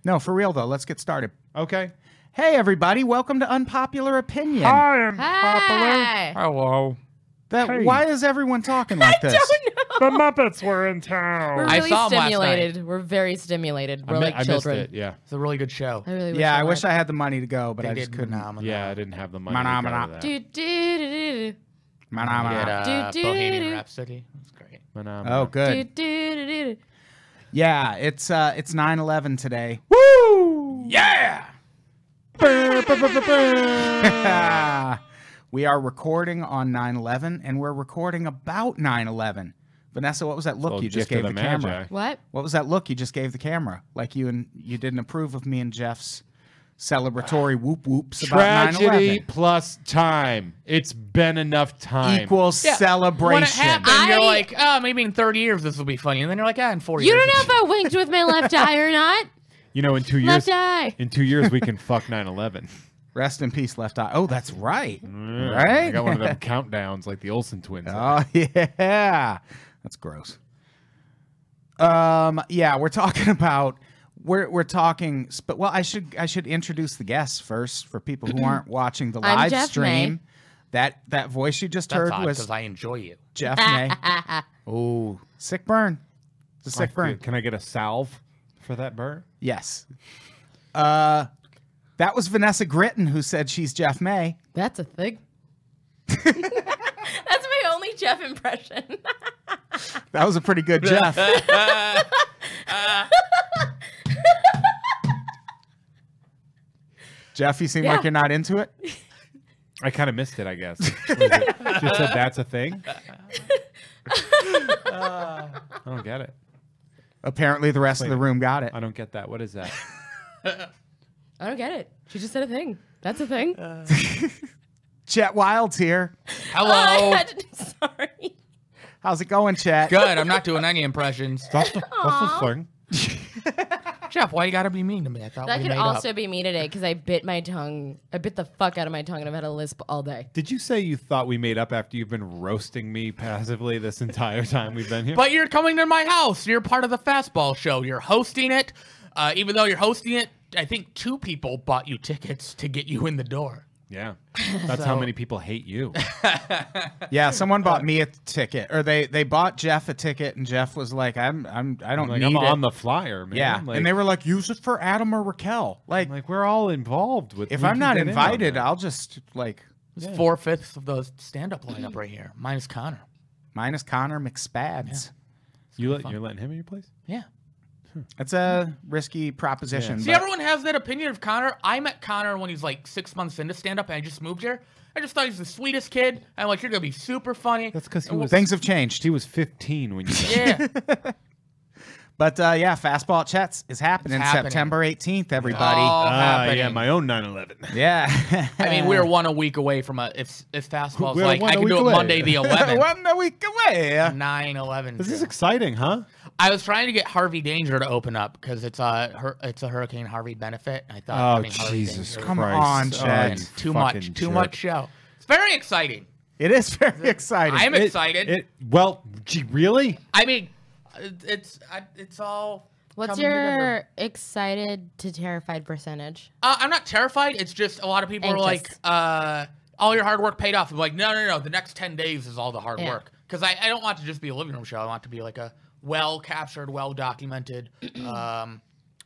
No, for real though. Let's get started. Okay. Hey everybody, welcome to Unpopular Opinion. Hi, Unpopular. Hi. Hello. Hey. Why is everyone talking like this? I don't know. The Muppets were in town. We're really stimulated. We're very stimulated. We're like children. I missed it, yeah. It's a really good show. I really wish Yeah, I wish I had the money to go, but I just couldn't. Yeah, I didn't have the money Mana, to go to Do-do-do-do. Mana. Bohemian Rhapsody. That's great. that. Oh, good. Do-do-do-do. Yeah, it's 9/11 today. Woo! Yeah! We are recording on 9/11, and we're recording about 9/11. Vanessa, what was that look you just gave the camera? What? What was that look you just gave the camera? Like you didn't approve of me and Jeff's celebratory whoop whoops about 9/11. Tragedy plus time. It's been enough time. Equals celebration. When it happened, you're like, oh, maybe in 30 years this will be funny. And then you're like, in 4 years. You don't know if I winked with my left eye or not. You know, in 2 years, Left eye. in 2 years we can fuck 9/11. Rest in peace, left eye. Oh, that's right. Yeah, Right? I got one of them countdowns like the Olsen twins. Oh yeah, that's gross. Yeah, we're talking about we're talking. Well, I should introduce the guests first for people who aren't watching the I'm live Jeff stream. That voice you just heard was because I enjoy you. Jeff May. Oh, sick burn. It's a sick burn. Can I get a salve for that burn? Yes. That was Vanessa Gritton who said she's Jeff May. That's a thing. That's my only Jeff impression. That was a pretty good Jeff. Jeff, you seem like you're not into it. I kind of missed it, I guess. Just said that's a thing. I don't get it. Apparently, the rest of the room got it. I don't get that. What is that? I don't get it. She just said a thing. That's a thing. Chet Wild's here. Hello. I had to, sorry. How's it going, Chet? Good. I'm not doing any impressions. That's the thing. Jeff, why you gotta be mean to me? I thought That we could made also up. be me today because I bit my tongue. I bit the fuck out of my tongue and I've had a lisp all day. Did you say you thought we made up after you've been roasting me passively this entire time we've been here? But you're coming to my house. You're part of the fastball show. You're hosting it. Even though you're hosting it, I think 2 people bought you tickets to get you in the door. Yeah. That's how many people hate you. Yeah, someone bought me a ticket, or they bought Jeff a ticket, and Jeff was like, I don't Like, need I'm it. on the flyer, man. Yeah, Like, and they were like, use it for Adam or Raquel. Like, we're all involved with. if we I'm can not get in on invited, that. I'll just like It's 4/5 of the stand-up lineup right here, minus Connor. minus Connor McSpads. You're letting him in your place? Yeah. That's a risky proposition. See, but everyone has that opinion of Connor. I met Connor when he's like 6 months into stand-up, and I just moved here. I just thought he's the sweetest kid. I'm like, you're gonna be super funny. That's because he was. things have changed. He was 15 when you. Met him. Yeah. But yeah, Fastball Chats is happening, September 18th, everybody. Oh, happening. Yeah, my own 9/11. Yeah. I mean, we're 1 week away from a. If Fastball's We're like, 1 I can week do it away. Monday the 11th. 1 week away. 9/11. This is exciting, huh? I was trying to get Harvey Danger to open up because it's a Hurricane Harvey benefit. I thought. Oh, having Harvey Jesus Danger Come Christ. on, Oh, Chad. you too fucking too jerk. much show. It's very exciting. It is very exciting. I'm excited. Well, gee, really? I mean, it's all. What's coming together. your excited to terrified percentage? I'm not terrified. It's just a lot of people are like, Anxious. all your hard work paid off. I'm like, no. The next 10 days is all the hard Yeah. work. Because I don't want to just be a living room show. I want it to be like a well-captured, well-documented,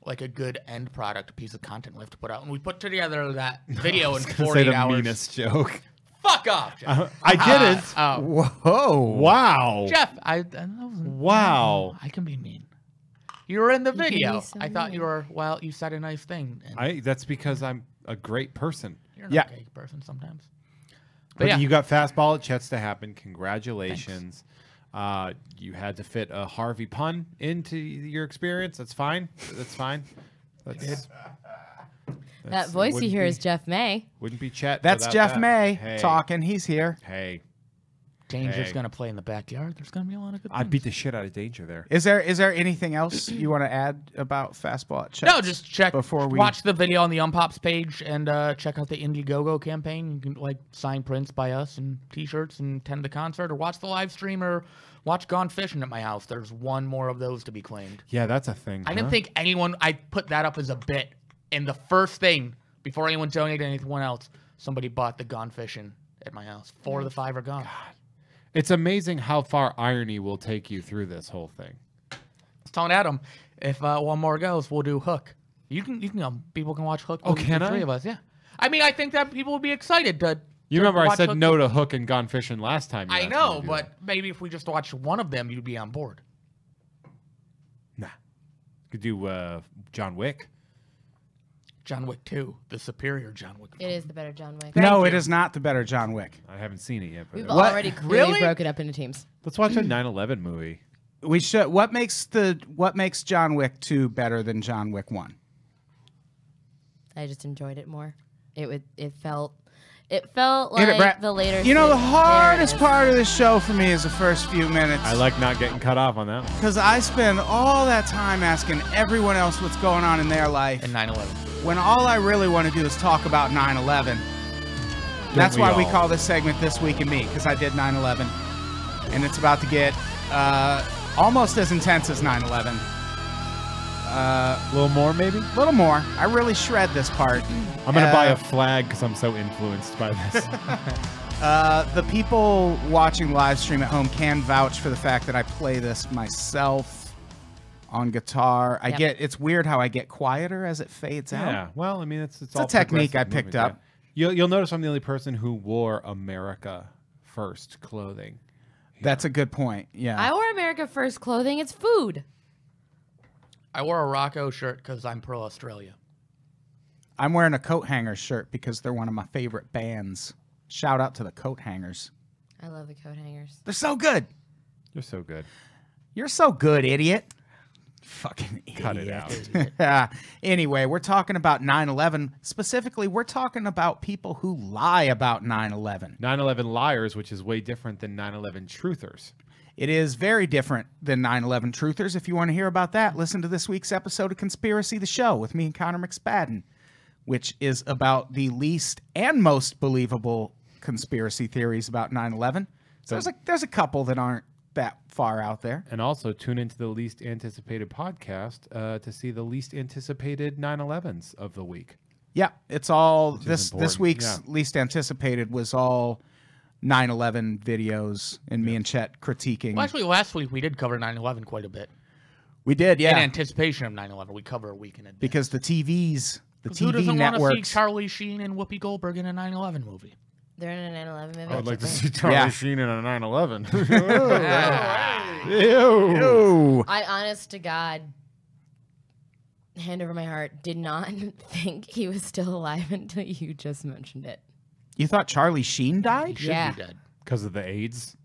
like a good end product, piece of content we have to put out. And we put together that video in 48 Say the hours. meanest joke. Fuck off, Jeff. I didn't. Whoa. Wow. Jeff, Wow. I can be mean. You were in the can be video. so I thought mean. you were, well, you said a nice thing. And That's because I'm a great person. you're an Yeah. okay person sometimes. But yeah. you got Fastball at Chet's to happen. Congratulations. You had to fit a Harvey pun into your experience. That's fine. That's fine. That voice you hear is Jeff May. Wouldn't be Chet. That's without Jeff that. May Hey. talking. He's here. Hey. Danger's Hey. going to play in the backyard. There's going to be a lot of good I things. beat the shit out of Danger there. Is there anything else you want to add about Fastball at Chet? No, just check. before we Watch the video on the Unpops page and check out the Indiegogo campaign. You can like sign prints by us and T-shirts and attend the concert, or watch the live stream, or watch Gone Fishing at my house. There's one more of those to be claimed. Yeah, that's a thing. I didn't think anyone. I put that up as a bit, and the first thing before anyone donated anyone else, somebody bought the Gone Fishing at my house. 4 of the 5 are gone. It's amazing how far irony will take you through this whole thing. I was telling Adam, if one more goes, we'll do Hook. You can people can watch Hook. Oh, the can three I? of us, yeah. I mean, I think that people would be excited to. You remember I watch said Hook. no to Hook and Gone Fishing last time. You I asked me know, to do but maybe if we just watched one of them, you'd be on board. that. Nah. Could do John Wick. John Wick 2, the superior John Wick. It is the better John Wick. No, Thank it you. is not the better John Wick. I haven't seen it yet. But We've What? already clearly Really? broken up into teams. let's watch a 9/11 movie. We should. What makes John Wick 2 better than John Wick 1? I just enjoyed it more. It felt like Hit it, Brett. the later. You know, the season- hardest There it is. part of the show for me is the first few minutes. I like not getting cut off on that one. Because I spend all that time asking everyone else what's going on in their life, And 9/11. when all I really want to do is talk about 9/11. That's we why we all? call this segment This Week in Me, because I did 9/11. And it's about to get almost as intense as 9/11. A little more, maybe? A little more. I really shred this part. I'm going to buy a flag because I'm so influenced by this. The people watching live stream at home can vouch for the fact that I play this myself on guitar. Yep. It's weird how I get quieter as it fades out. Yeah, well, I mean, it's a all technique I progressive picked movement, up. yeah. You'll notice I'm the only person who wore America First clothing. That's a good point. Yeah. I wore America First clothing. It's food. I wore a Rocco shirt because I'm pro Australia. I'm wearing a Coat Hangers shirt because they're one of my favorite bands. Shout out to the Coat Hangers. I love the coat hangers. They're so good. You're so good. You're so good, idiot. Fucking idiot. Cut it out. Anyway, we're talking about 9/11. Specifically, we're talking about people who lie about 9/11. 9/11 liars, which is way different than 9/11 truthers. It is very different than 9/11 truthers. If you want to hear about that, listen to this week's episode of Conspiracy the Show with me and Connor McSpadden, which is about the least and most believable conspiracy theories about 9/11. So there's a couple that aren't that far out there. And also tune into the least anticipated podcast to see the least anticipated 9/11s of the week. Yeah, it's all is this important. week's Yeah. least anticipated was all 9/11 videos and me and Chet critiquing. Well, actually, last week we did cover 9/11 quite a bit. We did, In yeah, anticipation of 9/11, we cover a week in advance. because the TVs, the Who TV doesn't want to see networks. Charlie Sheen and Whoopi Goldberg in a 9/11 movie? They're in a 9/11 movie. I would like to That's see okay. Charlie Yeah. Sheen in a 9/11. Ew. Ew. I, honest to God, hand over my heart, did not think he was still alive until you just mentioned it. You thought Charlie Sheen died? Should Yeah. be dead. Because of the AIDS.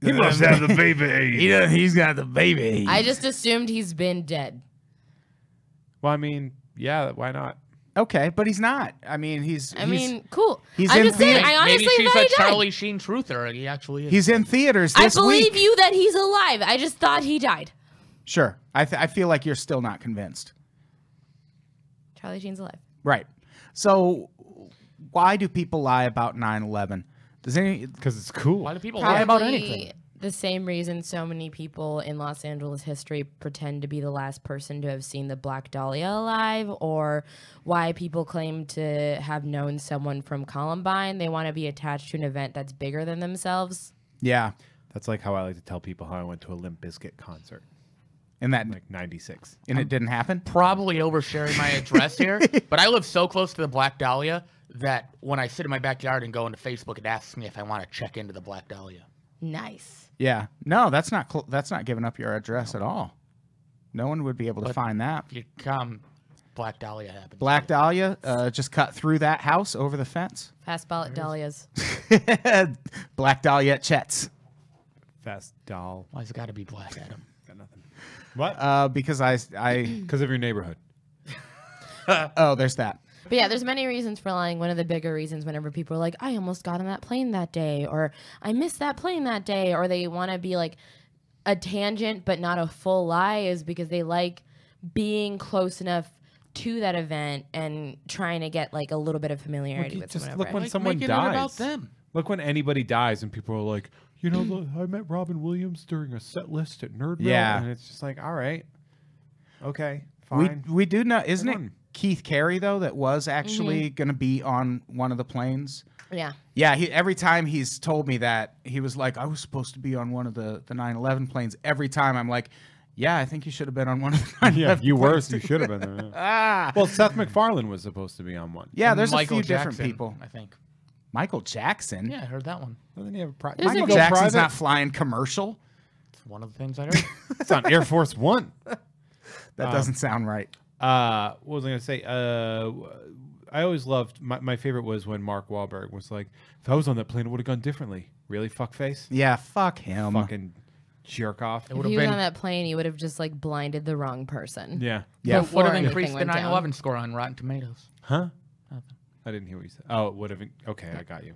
He must have the baby AIDS. He's got the baby. I just assumed he's been dead. Well, I mean, yeah, why not? Okay, but he's not. I mean, I mean, cool. he's I'm in just saying, theater. I honestly Maybe she's thought a he died. Charlie Sheen truther. He actually is. he's in theaters I this believe week. you that he's alive. I just thought he died. Sure. I feel like you're still not convinced. Charlie Sheen's alive. Right. So why do people lie about 9/11? Does any Because it's cool. Why do people lie about anything? The same reason so many people in Los Angeles history pretend to be the last person to have seen the Black Dahlia alive, or why people claim to have known someone from Columbine. They want to be attached to an event that's bigger than themselves. Yeah. That's like how I like to tell people how I went to a Limp Bizkit concert, And that like 96. and it didn't happen? Probably oversharing my address here, but I live so close to the Black Dahlia that when I sit in my backyard and go into Facebook, it asks me if I want to check into the Black Dahlia. Nice. Yeah. No, that's not that's not giving up your address at all. No one would be able to find that. If you come, Black Dahlia happens. Black Dahlia just cut through that house over the fence. Fastball at Dahlia's. Black Dahlia at Chet's. Fast doll. Why's it got to be Black Adam? Got nothing. What? Because I Because of your neighborhood. oh, there's that. But yeah, there's many reasons for lying. One of the bigger reasons whenever people are like, I almost got on that plane that day, or I missed that plane that day, or they want to be like a tangent but not a full lie, is because they like being close enough to that event and trying to get like a little bit of familiarity with just whatever. look when Like, someone make it dies. about them. Look when anybody dies and people are like, you know, look, I met Robin Williams during a set list at Nerd Mill. Yeah. And it's just like, all right. Okay, fine. We do know, isn't it Everyone- Keith Carey though that was actually Mm-hmm. going to be on one of the planes? Yeah. Yeah, every time he's told me that, he was like, I was supposed to be on one of the 9/11 planes. Every time I'm like, yeah, I think you should have been on one of the 9/11 Yeah, you were. planes. You should have been there. Ah. Well, Seth MacFarlane was supposed to be on one. Yeah, And there's Michael a few different Jackson, people. I think. Michael Jackson? Yeah, I heard that one. Doesn't he have a private? There's a Michael Go Jackson's private? not flying commercial? It's one of the things I heard. It's on Air Force One. That doesn't sound right. What was I going to say? I always loved, my favorite was when Mark Wahlberg was like, if I was on that plane, I would have gone differently. Really, fuckface? Yeah, fuck him. Fucking jerk off. It If would he have was been. on that plane, he would have just like blinded the wrong person. Yeah. Yeah. It would have anything increased the went down. 9/11 score on Rotten Tomatoes. Huh? I didn't hear what you said. Oh, it would have. Okay, I got you.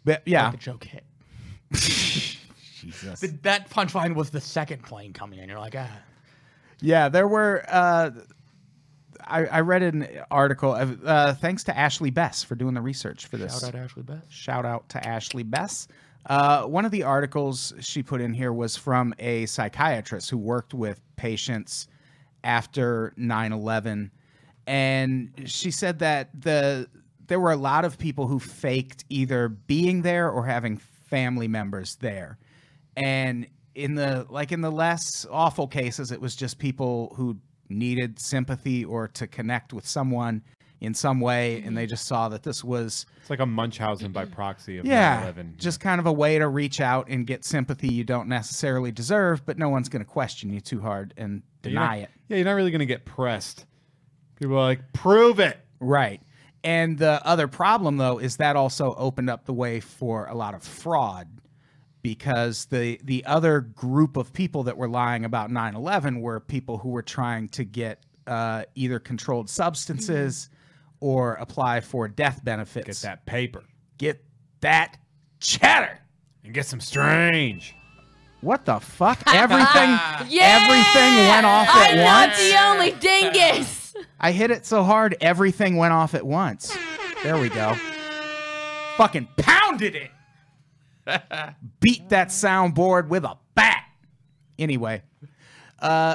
But yeah. Like the joke hit. Jesus. That punchline was the second plane coming in. You're like, ah. Yeah, there were. I read an article. Thanks to Ashley Bess for doing the research for this. Shout out Ashley Beth. Shout out to Ashley Bess. One of the articles she put in here was from a psychiatrist who worked with patients after 9/11, and she said that there were a lot of people who faked either being there or having family members there, and in the less awful cases, it was just people who needed sympathy or to connect with someone in some way, and they just saw that this was It's like a Munchausen by proxy of yeah, 9/11. just kind of a way to reach out and get sympathy you don't necessarily deserve, but no one's going to question you too hard and deny it. Yeah, you're not really going to get pressed. People are like, prove it. Right. And the other problem, though, is that also opened up the way for a lot of fraud, because the other group of people that were lying about 9/11 were people who were trying to get either controlled substances or apply for death benefits. Get that paper. Get that cheddar. And get some strange. What the fuck? Everything Yeah! everything went off at I'm once. not the only dingus. I hit it so hard, everything went off at once. There we go. Fucking pounded it. Beat that soundboard with a bat. Anyway,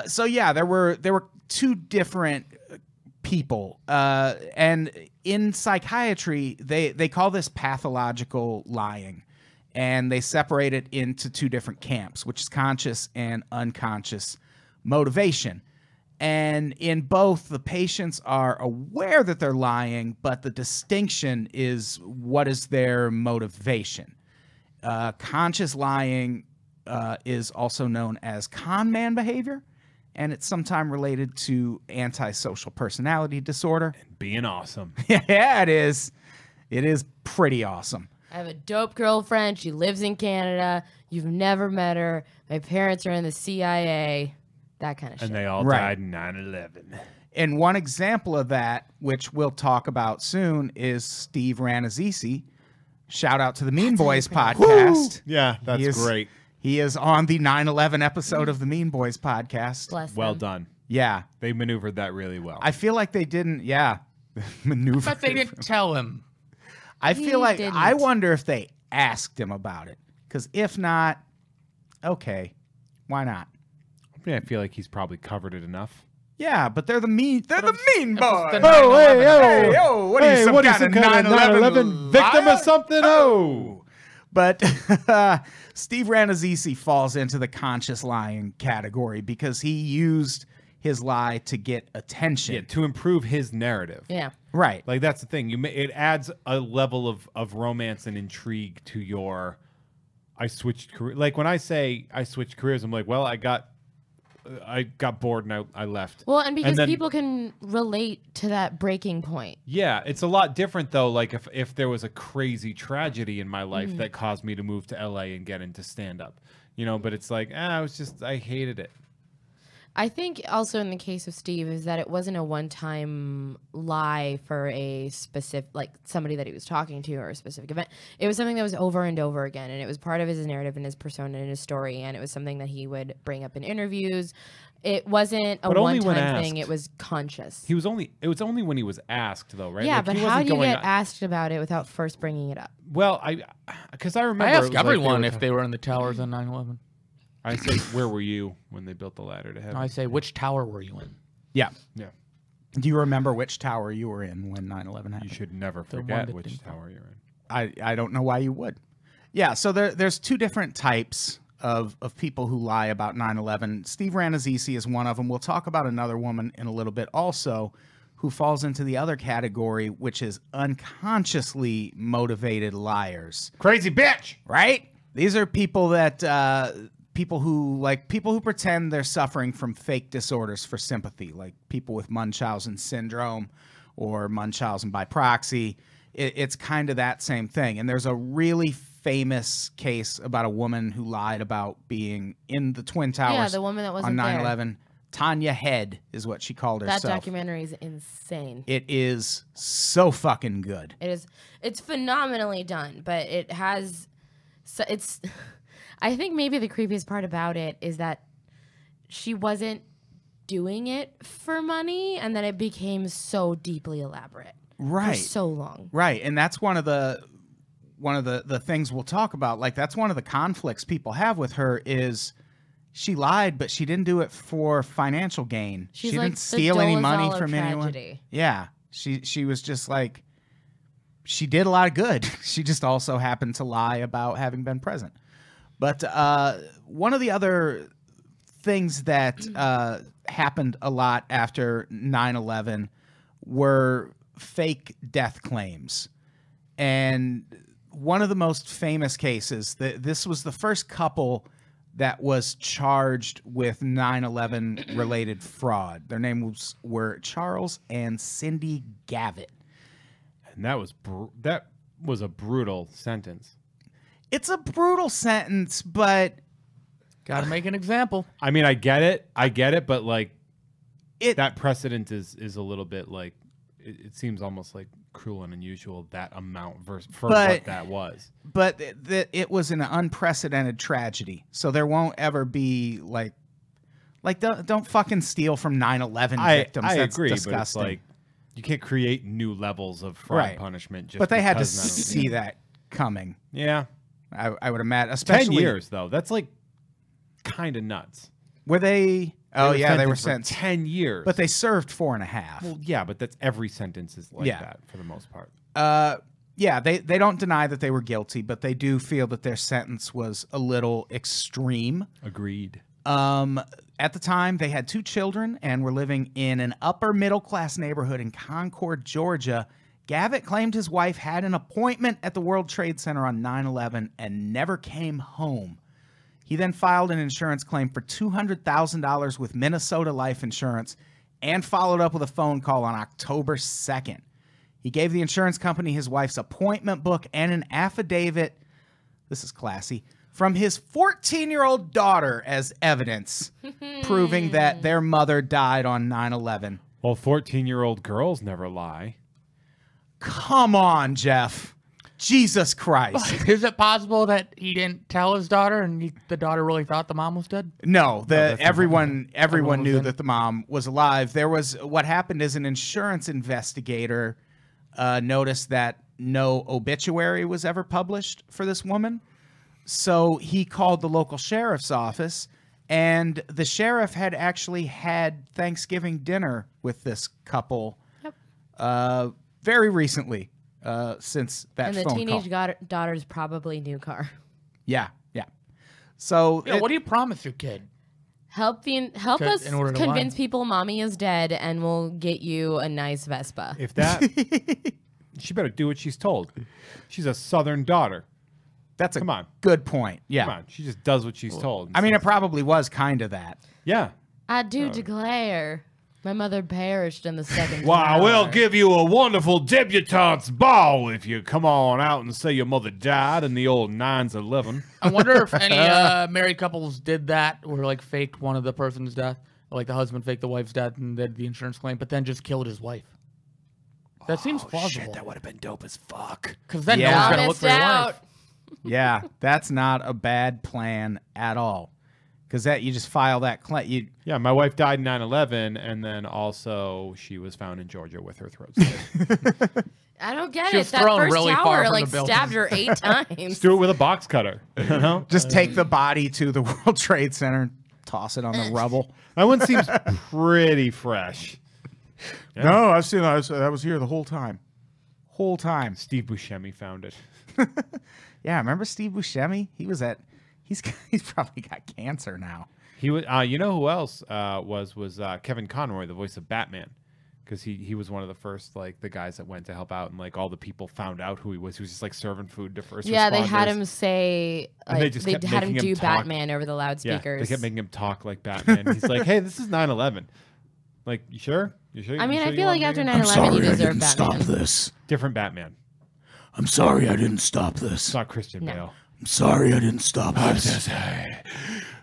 so yeah, there were two different people, and in psychiatry, they call this pathological lying, and they separate it into two different camps, which is conscious and unconscious motivation. And in both, the patients are aware that they're lying, but the distinction is what is their motivation. Conscious lying is also known as con man behavior, and it's sometimes related to antisocial personality disorder. Being awesome. Yeah, it is. It is pretty awesome. I have a dope girlfriend. She lives in Canada. You've never met her. My parents are in the CIA. That kind of shit. And they all Right. died in 9/11. And one example of that, which we'll talk about soon, is Steve Rannazzisi. Shout out to the Mean Boys podcast. Yeah, that's He is- great. He is on the 9/11 episode of the Mean Boys podcast. Bless Well them. done. Yeah. They maneuvered that really well. I feel like they didn't, maneuver. But they didn't tell him. I feel like, didn't. I wonder if they asked him about it. Because if not, okay, why not? I mean, I feel like he's probably covered it enough. Yeah, but they're the mean boys. the Oh, hey, Hey, yo, what are you, some what are you, kind some of kind of 9/11 victim liar? or something? Oh. But Steve Rannazzisi falls into the conscious lying category because he used his lie to get attention. Yeah, to improve his narrative. Yeah. Right. Like, that's the thing. It adds a level of romance and intrigue to your, I switched career. Like, when I say I switched careers, I'm like, well, I got bored and I left. Well, and because then- people can relate to that breaking point. Yeah, it's a lot different though. Like if there was a crazy tragedy in my life that caused me to move to LA and get into stand up, but it's like, I hated it. I think also in the case of Steve is that it wasn't a one-time lie for a specific, like somebody that he was talking to or a specific event. It was something that was over and over again, and it was part of his narrative and his persona and his story, and it was something that he would bring up in interviews. It wasn't a one-time thing. It was conscious. It was only when he was asked, though, right? Yeah, like, but how do you get asked about it without first bringing it up? Well, because I remember I asked everyone if they were in the towers on 9/11. I say, where were you when they built the ladder to heaven? I say, which tower were you in? Yeah. Yeah. Do you remember which tower you were in when 9/11 happened? You should never forget which tower you're in. I don't know why you would. Yeah, so there's two different types of people who lie about 9/11. Steve Rannazzisi is one of them. We'll talk about another woman in a little bit also who falls into the other category, which is unconsciously motivated liars. Crazy bitch! Right? These are people that... people who pretend they're suffering from fake disorders for sympathy, like people with Munchausen syndrome or Munchausen by proxy. It's kind of that same thing. And there's a really famous case about a woman who lied about being in the Twin Towers. Yeah, the woman that wasn't on 9/11. Tania Head is what she called herself. That documentary is insane. It is so fucking good. It is. It's phenomenally done, but it has. So it's. I think maybe the creepiest part about it is that she wasn't doing it for money, and then it became so deeply elaborate. Right. For so long. Right, and that's one of the things we'll talk about. Like, that's one of the conflicts people have with her is she lied, but she didn't do it for financial gain. She's she like didn't steal any money from anyone. tragedy. Yeah, she was just like, she did a lot of good. She just also happened to lie about having been present. But one of the other things that happened a lot after 9/11 were fake death claims. And one of the most famous cases, this was the first couple that was charged with 9/11 related fraud. Their names were Charles and Cindy Gavitt. And that was a brutal sentence. It's a brutal sentence, but Got to make an example. I mean, I get it, but like that precedent is a little bit like it seems almost like cruel and unusual, that amount for what that was. But it was an unprecedented tragedy, so there won't ever be like don't fucking steal from 9/11 victims. I That's agree, disgusting. but it's like you can't create new levels of fraud punishment. Just but they had to because 9/11. see that coming. Yeah, I would imagine. Especially 10 years though. That's like kind of nuts. Were they? Oh yeah, they were for sentenced 10 years. but they served 4.5. Well, yeah, but that's every sentence is like that for the most part. Yeah, they don't deny that they were guilty, but they do feel that their sentence was a little extreme. Agreed. At the time, they had 2 children and were living in an upper middle class neighborhood in Concord, Georgia. Gavitt claimed his wife had an appointment at the World Trade Center on 9/11 and never came home. He then filed an insurance claim for $200,000 with Minnesota Life Insurance and followed up with a phone call on October 2nd. He gave the insurance company his wife's appointment book and an affidavit, this is classy, from his 14-year-old daughter as evidence, proving that their mother died on 9/11. Well, 14-year-old girls never lie. Come on, Jeff. Jesus Christ. Is it possible that he didn't tell his daughter and the daughter really thought the mom was dead? No, everyone Everyone knew was in. that the mom was alive. What happened is an insurance investigator noticed that no obituary was ever published for this woman. So he called the local sheriff's office, and the sheriff had actually had Thanksgiving dinner with this couple very recently. Since that and the phone teenage call. daughter's probably new car. Yeah. So What do you promise your kid? Help us in order to convince lie. people mommy is dead, and we'll get you a nice Vespa. If that, she better do what she's told. She's a Southern daughter. That's a Come on. good point. Yeah. Come on, she just does what she's told. I mean, it probably was kind of that. Yeah. I do declare, my mother perished in the second. Well, I will tower. give you a wonderful debutante's ball if you come on out and say your mother died in the old 9/11. I wonder if any married couples did that or like faked one of the person's death Like the husband faked the wife's death and did the insurance claim, but then just killed his wife. That seems plausible. Shit, that would have been dope as fuck. Because then Yeah. no one's gonna look Missed for your out. wife. Yeah, that's not a bad plan at all. Because that you just file that claim. Yeah, my wife died in 9/11, and then also she was found in Georgia with her throat slit. I don't get She it. was That thrown first really far tower from like the building. stabbed her 8 times. Just do it with a box cutter. You know? Just take the body to the World Trade Center and toss it on the rubble. That one seems pretty fresh. Yeah. No, I've seen that. I was here the whole time. Whole time. Steve Buscemi found it. Yeah, remember Steve Buscemi? He was at. He's probably got cancer now. He was. You know who else was Kevin Conroy, the voice of Batman, because he was one of the first the guys that went to help out, and all the people found out who he was. He was just serving food to first Yeah, responders. they had him say, And they just kept had him making him do talk. Batman over the Yeah, loudspeakers. they kept making him talk like Batman. He's like, "Hey, this is 9/11. Like, you sure? You sure? I mean, you sure I you feel wanna like after make it?" 9/11, you deserve Batman. this. Different Batman. I'm sorry I didn't stop this. It's not Christian No. Bale. I'm sorry I didn't stop this. sorry.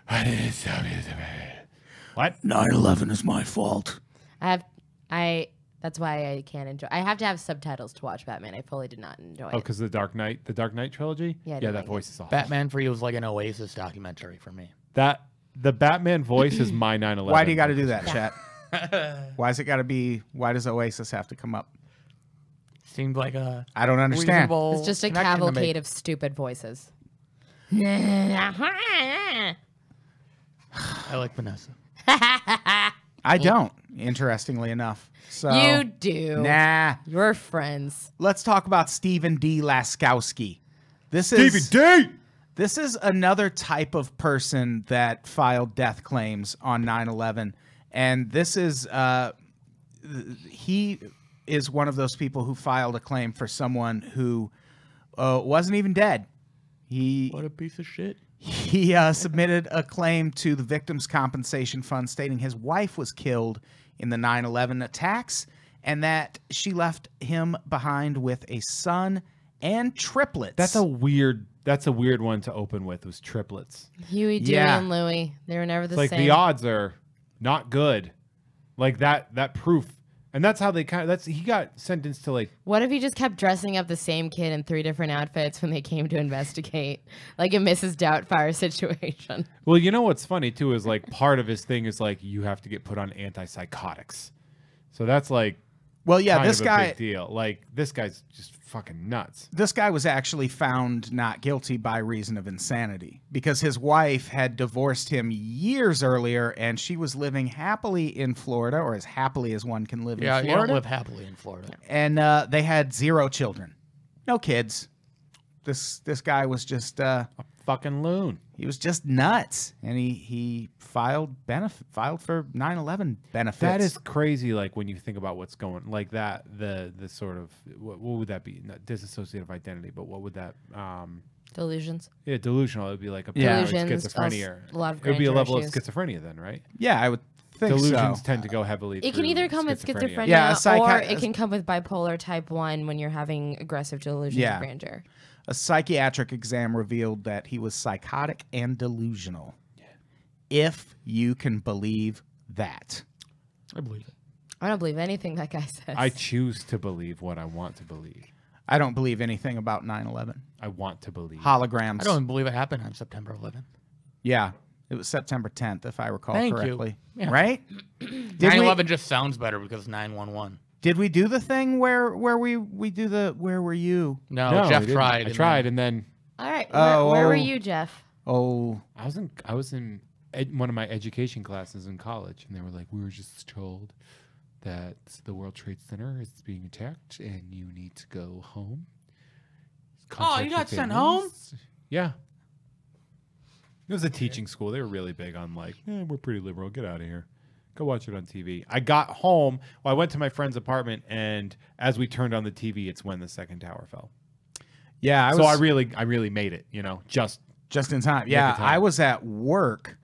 I didn't stop it. What? 9/11 is my fault. That's why I can't enjoy. I have to have subtitles to watch Batman. I fully did not enjoy Oh, it. because the Dark Knight trilogy. Yeah, I Yeah, didn't that like it. voice is awesome. Batman for you was like an Oasis documentary for me. The Batman voice is my 9/11. Why do you got to do that, Chet? Why does it got to be? Why does Oasis have to come up? Seemed like a I don't understand. reasonable It's just a connection to make. cavalcade of stupid voices. I like Vanessa. I don't. Interestingly enough, so You do. Nah. You're friends. Let's talk about Stephen D. Laskowski. This is DVD. This is another type of person that filed death claims on 9/11, and this is he is one of those people who filed a claim for someone who wasn't even dead. What a piece of shit. He submitted a claim to the Victims' Compensation Fund stating his wife was killed in the 9/11 attacks and that she left him behind with a son and triplets. That's a weird one to open with. Was triplets. Huey, Dewey, Yeah. and Louie. They were never the It's like same. the odds are not good. Like that proof, and that's how they he got sentenced to What if he just kept dressing up the same kid in 3 different outfits when they came to investigate? Like a Mrs. Doubtfire situation. Well, you know what's funny too is part of his thing is you have to get put on antipsychotics. So that's well, yeah. kind This of a guy, big deal. This guy's just fucking nuts. this guy was actually found not guilty by reason of insanity because his wife had divorced him years earlier, and she was living happily in Florida, or as happily as one can live Yeah, in you Florida. don't live happily in Florida. And they had 0 children, no kids. This guy was just Fucking loon. he was just nuts, and he filed for 9/11 benefits. That is crazy. When you think about what's going that, the sort of what would that be? Not disassociative identity, but what would that? Delusions. Yeah, delusional. It would be like a Yeah. Delusions, schizophrenia. a lot of It would be a grandeur level issues. of schizophrenia then, right? Yeah, I would think Delusions so. tend to go heavily. It can through either come with schizophrenia Yeah, or it can come with bipolar type 1 when you're having aggressive delusions Yeah. of grandeur. A psychiatric exam revealed that he was psychotic and delusional. If you can believe that. I believe it. I don't believe anything that guy says. I choose to believe what I want to believe. I don't believe anything about 9/11. I want to believe. Holograms. I don't even believe it happened on September 11th. Yeah, it was September 10th, if I recall Thank you. correctly. Yeah. Right? 9/11 just sounds better because 9/11. Did we do the thing where we do the where were you? No, No, Jeff we didn't. tried. I and tried, then- and then All right. Oh, Where were oh. you, Jeff? Oh, I was in one of my education classes in college, and they were like, "We were just told that the World Trade Center is being attacked, and you need to go home." Contact you your got sent families." Yeah. It was a teaching school. They were really big on we're pretty liberal. Get out of here. Go watch it on TV. I got home. Well, I went to my friend's apartment, and as we turned on the TV, it's when the second tower fell. yeah. I really made it. Just in time. Yeah, time. I was at work,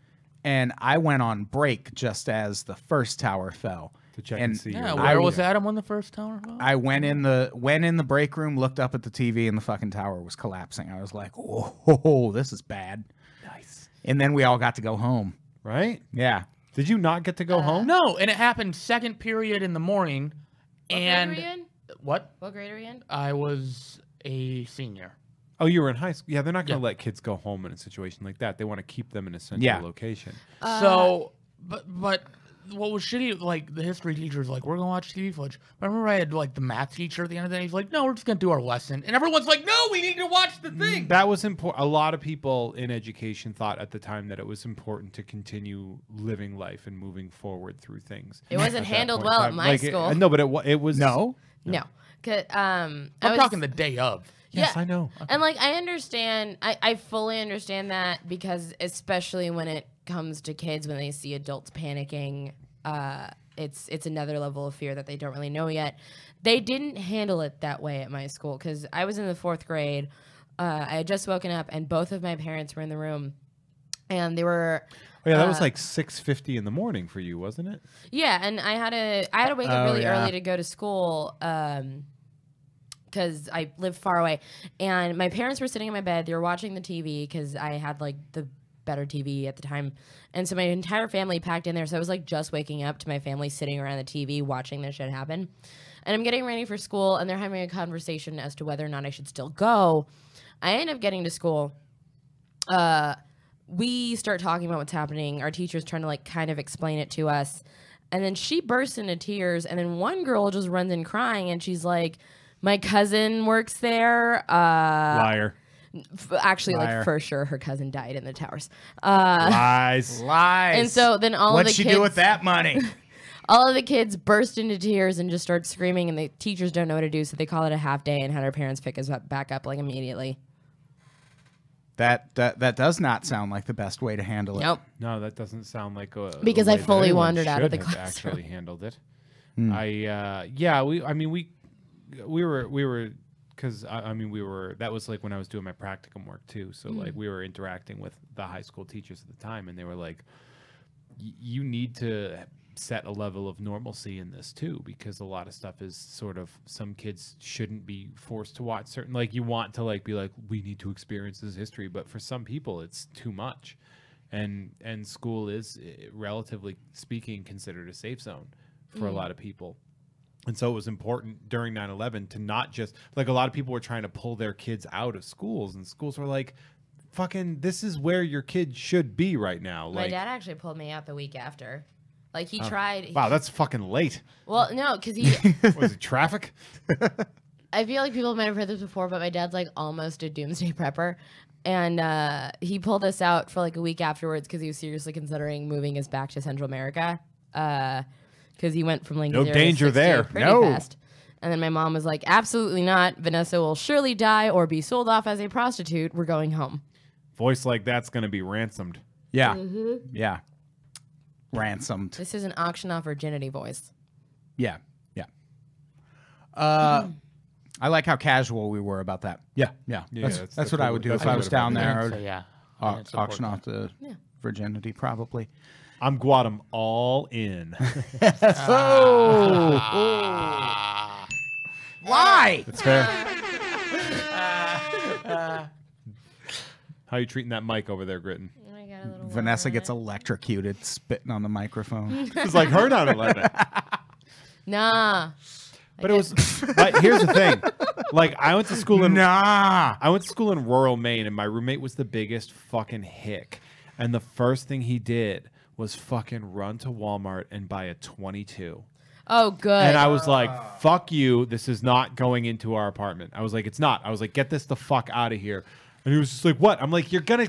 and I went on break just as the first tower fell. To check And and see. Yeah, your- where was Adam when the first tower fell? I went in the break room, looked up at the TV, and the fucking tower was collapsing. I was like, "Oh, this is bad." Nice. And then we all got to go home. Right? Yeah. Did you not get to go home? No, and it happened second period in the morning. What and grade are you in? What? What grade are you in? I was a senior. Oh, you were in high school. Yeah, they're not going to let kids go home in a situation like that. They want to keep them in a central location. So, but what was shitty, like, the history teacher's like, we're going to watch TV footage. I remember I had, like, the math teacher at the end of the day. He's like, no, we're just going to do our lesson. And everyone's like, no, we need to watch the thing. That was important. A lot of people in education thought at the time that it was important to continue living life and moving forward through things. It wasn't handled well at my school. No, but it was. No. No. I'm talking the day of. Yes, Yeah. I know. And like I understand, I fully understand that, because especially when it comes to kids, when they see adults panicking, it's another level of fear that they don't really know yet. They didn't handle it that way at my school, because I was in the 4th grade. I had just woken up, and both of my parents were in the room, and they were. Oh, yeah, that was like 6:50 in the morning for you, wasn't it? Yeah, and I had to wake up really early to go to school. Because I live far away, and my parents were sitting in my bed. They were watching the TV, because I had like the better TV at the time, and so my entire family packed in there. So I was like just waking up to my family sitting around the TV watching this shit happen. And I'm getting ready for school, and they're having a conversation as to whether or not I should still go. I end up getting to school. We start talking about what's happening. Our teacher's trying to like kind of explain it to us, and then she bursts into tears. And then one girl just runs in crying, and she's like, my cousin works there. Liar. Actually, Liar. like for sure, her cousin died in the towers. Lies. Lies. And so then all of What'd the she kids, do with that money? all of the kids burst into tears and just start screaming, and the teachers don't know what to do, so they call it a half day and had our parents pick us back up like immediately. That does not sound like the best way to handle it. Nope. No, that doesn't sound like a. Because a I way that fully anyone wandered out of should the have classroom. Actually handled it. We were because that was like when I was doing my practicum work too. So like we were interacting with the high school teachers at the time, and they were like, you need to set a level of normalcy in this too, because a lot of stuff is sort of, some kids shouldn't be forced to watch certain, like you want to like be like, we need to experience this history, but for some people it's too much. And school is, relatively speaking, considered a safe zone for a lot of people. And so it was important during 9/11 to not just, like, a lot of people were trying to pull their kids out of schools, and schools were like, fucking, this is where your kid should be right now. My Like, dad actually pulled me out the week after. Like, he tried. wow, that's fucking late. Well, no, because he. Was it traffic? I feel like people might have heard this before, but my dad's like almost a doomsday prepper. And he pulled us out for like a week afterwards because he was seriously considering moving us back to Central America. Because he went from like No 0 to danger 60 there. pretty No. fast. And then my mom was like, absolutely not. Vanessa will surely die or be sold off as a prostitute. We're going home. Voice like that's going to be ransomed. Yeah. Yeah. Ransomed. This is an auction off virginity voice. Yeah. Yeah. I like how casual we were about that. Yeah. Yeah. Yeah, That's that's what the I cool- would do that's if I what was about down it. there. I So would yeah, auction off the virginity, probably. I'm Guatem all in. Why? That's fair. How you treating that mic over there, Gritton? I got a little Vanessa gets electrocuted spitting on the microphone. It's like her 9/11. Nah. But it was. But here's the thing. Like, I went to school in rural Maine, and my roommate was the biggest fucking hick. And the first thing he did was fucking run to Walmart and buy a 22. Oh, good. And I was like, fuck you. This is not going into our apartment. I was like, it's not. I was like, get this the fuck out of here. And he was just like, what? I'm like, you're gonna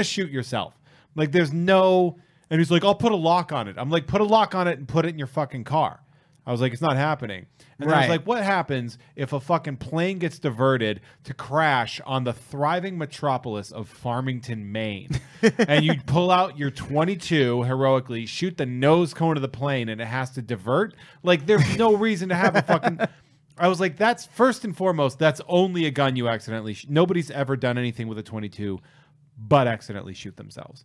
shoot yourself. Like, there's no. And he's like, I'll put a lock on it. I'm like, put a lock on it and put it in your fucking car. I was like, it's not happening. And then I was Right. like, what happens if a fucking plane gets diverted to crash on the thriving metropolis of Farmington, Maine? And you pull out your 22 heroically, shoot the nose cone of the plane, and it has to divert? Like, there's no reason to have a fucking... I was like, that's first and foremost, that's only a gun you accidentally... Nobody's ever done anything with a 22 but accidentally shoot themselves.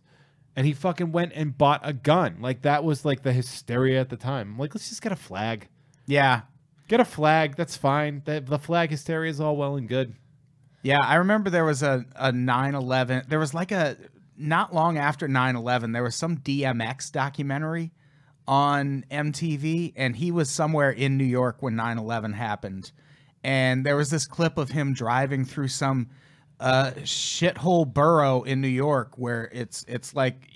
And he fucking went and bought a gun. Like, that was like the hysteria at the time. I'm like, let's just get a flag. Yeah. Get a flag. That's fine. The flag hysteria is all well and good. Yeah, I remember there was a 9/11. There was like a not long after 9/11, there was some DMX documentary on MTV, and he was somewhere in New York when 9/11 happened. And there was this clip of him driving through some shithole borough in New York where it's like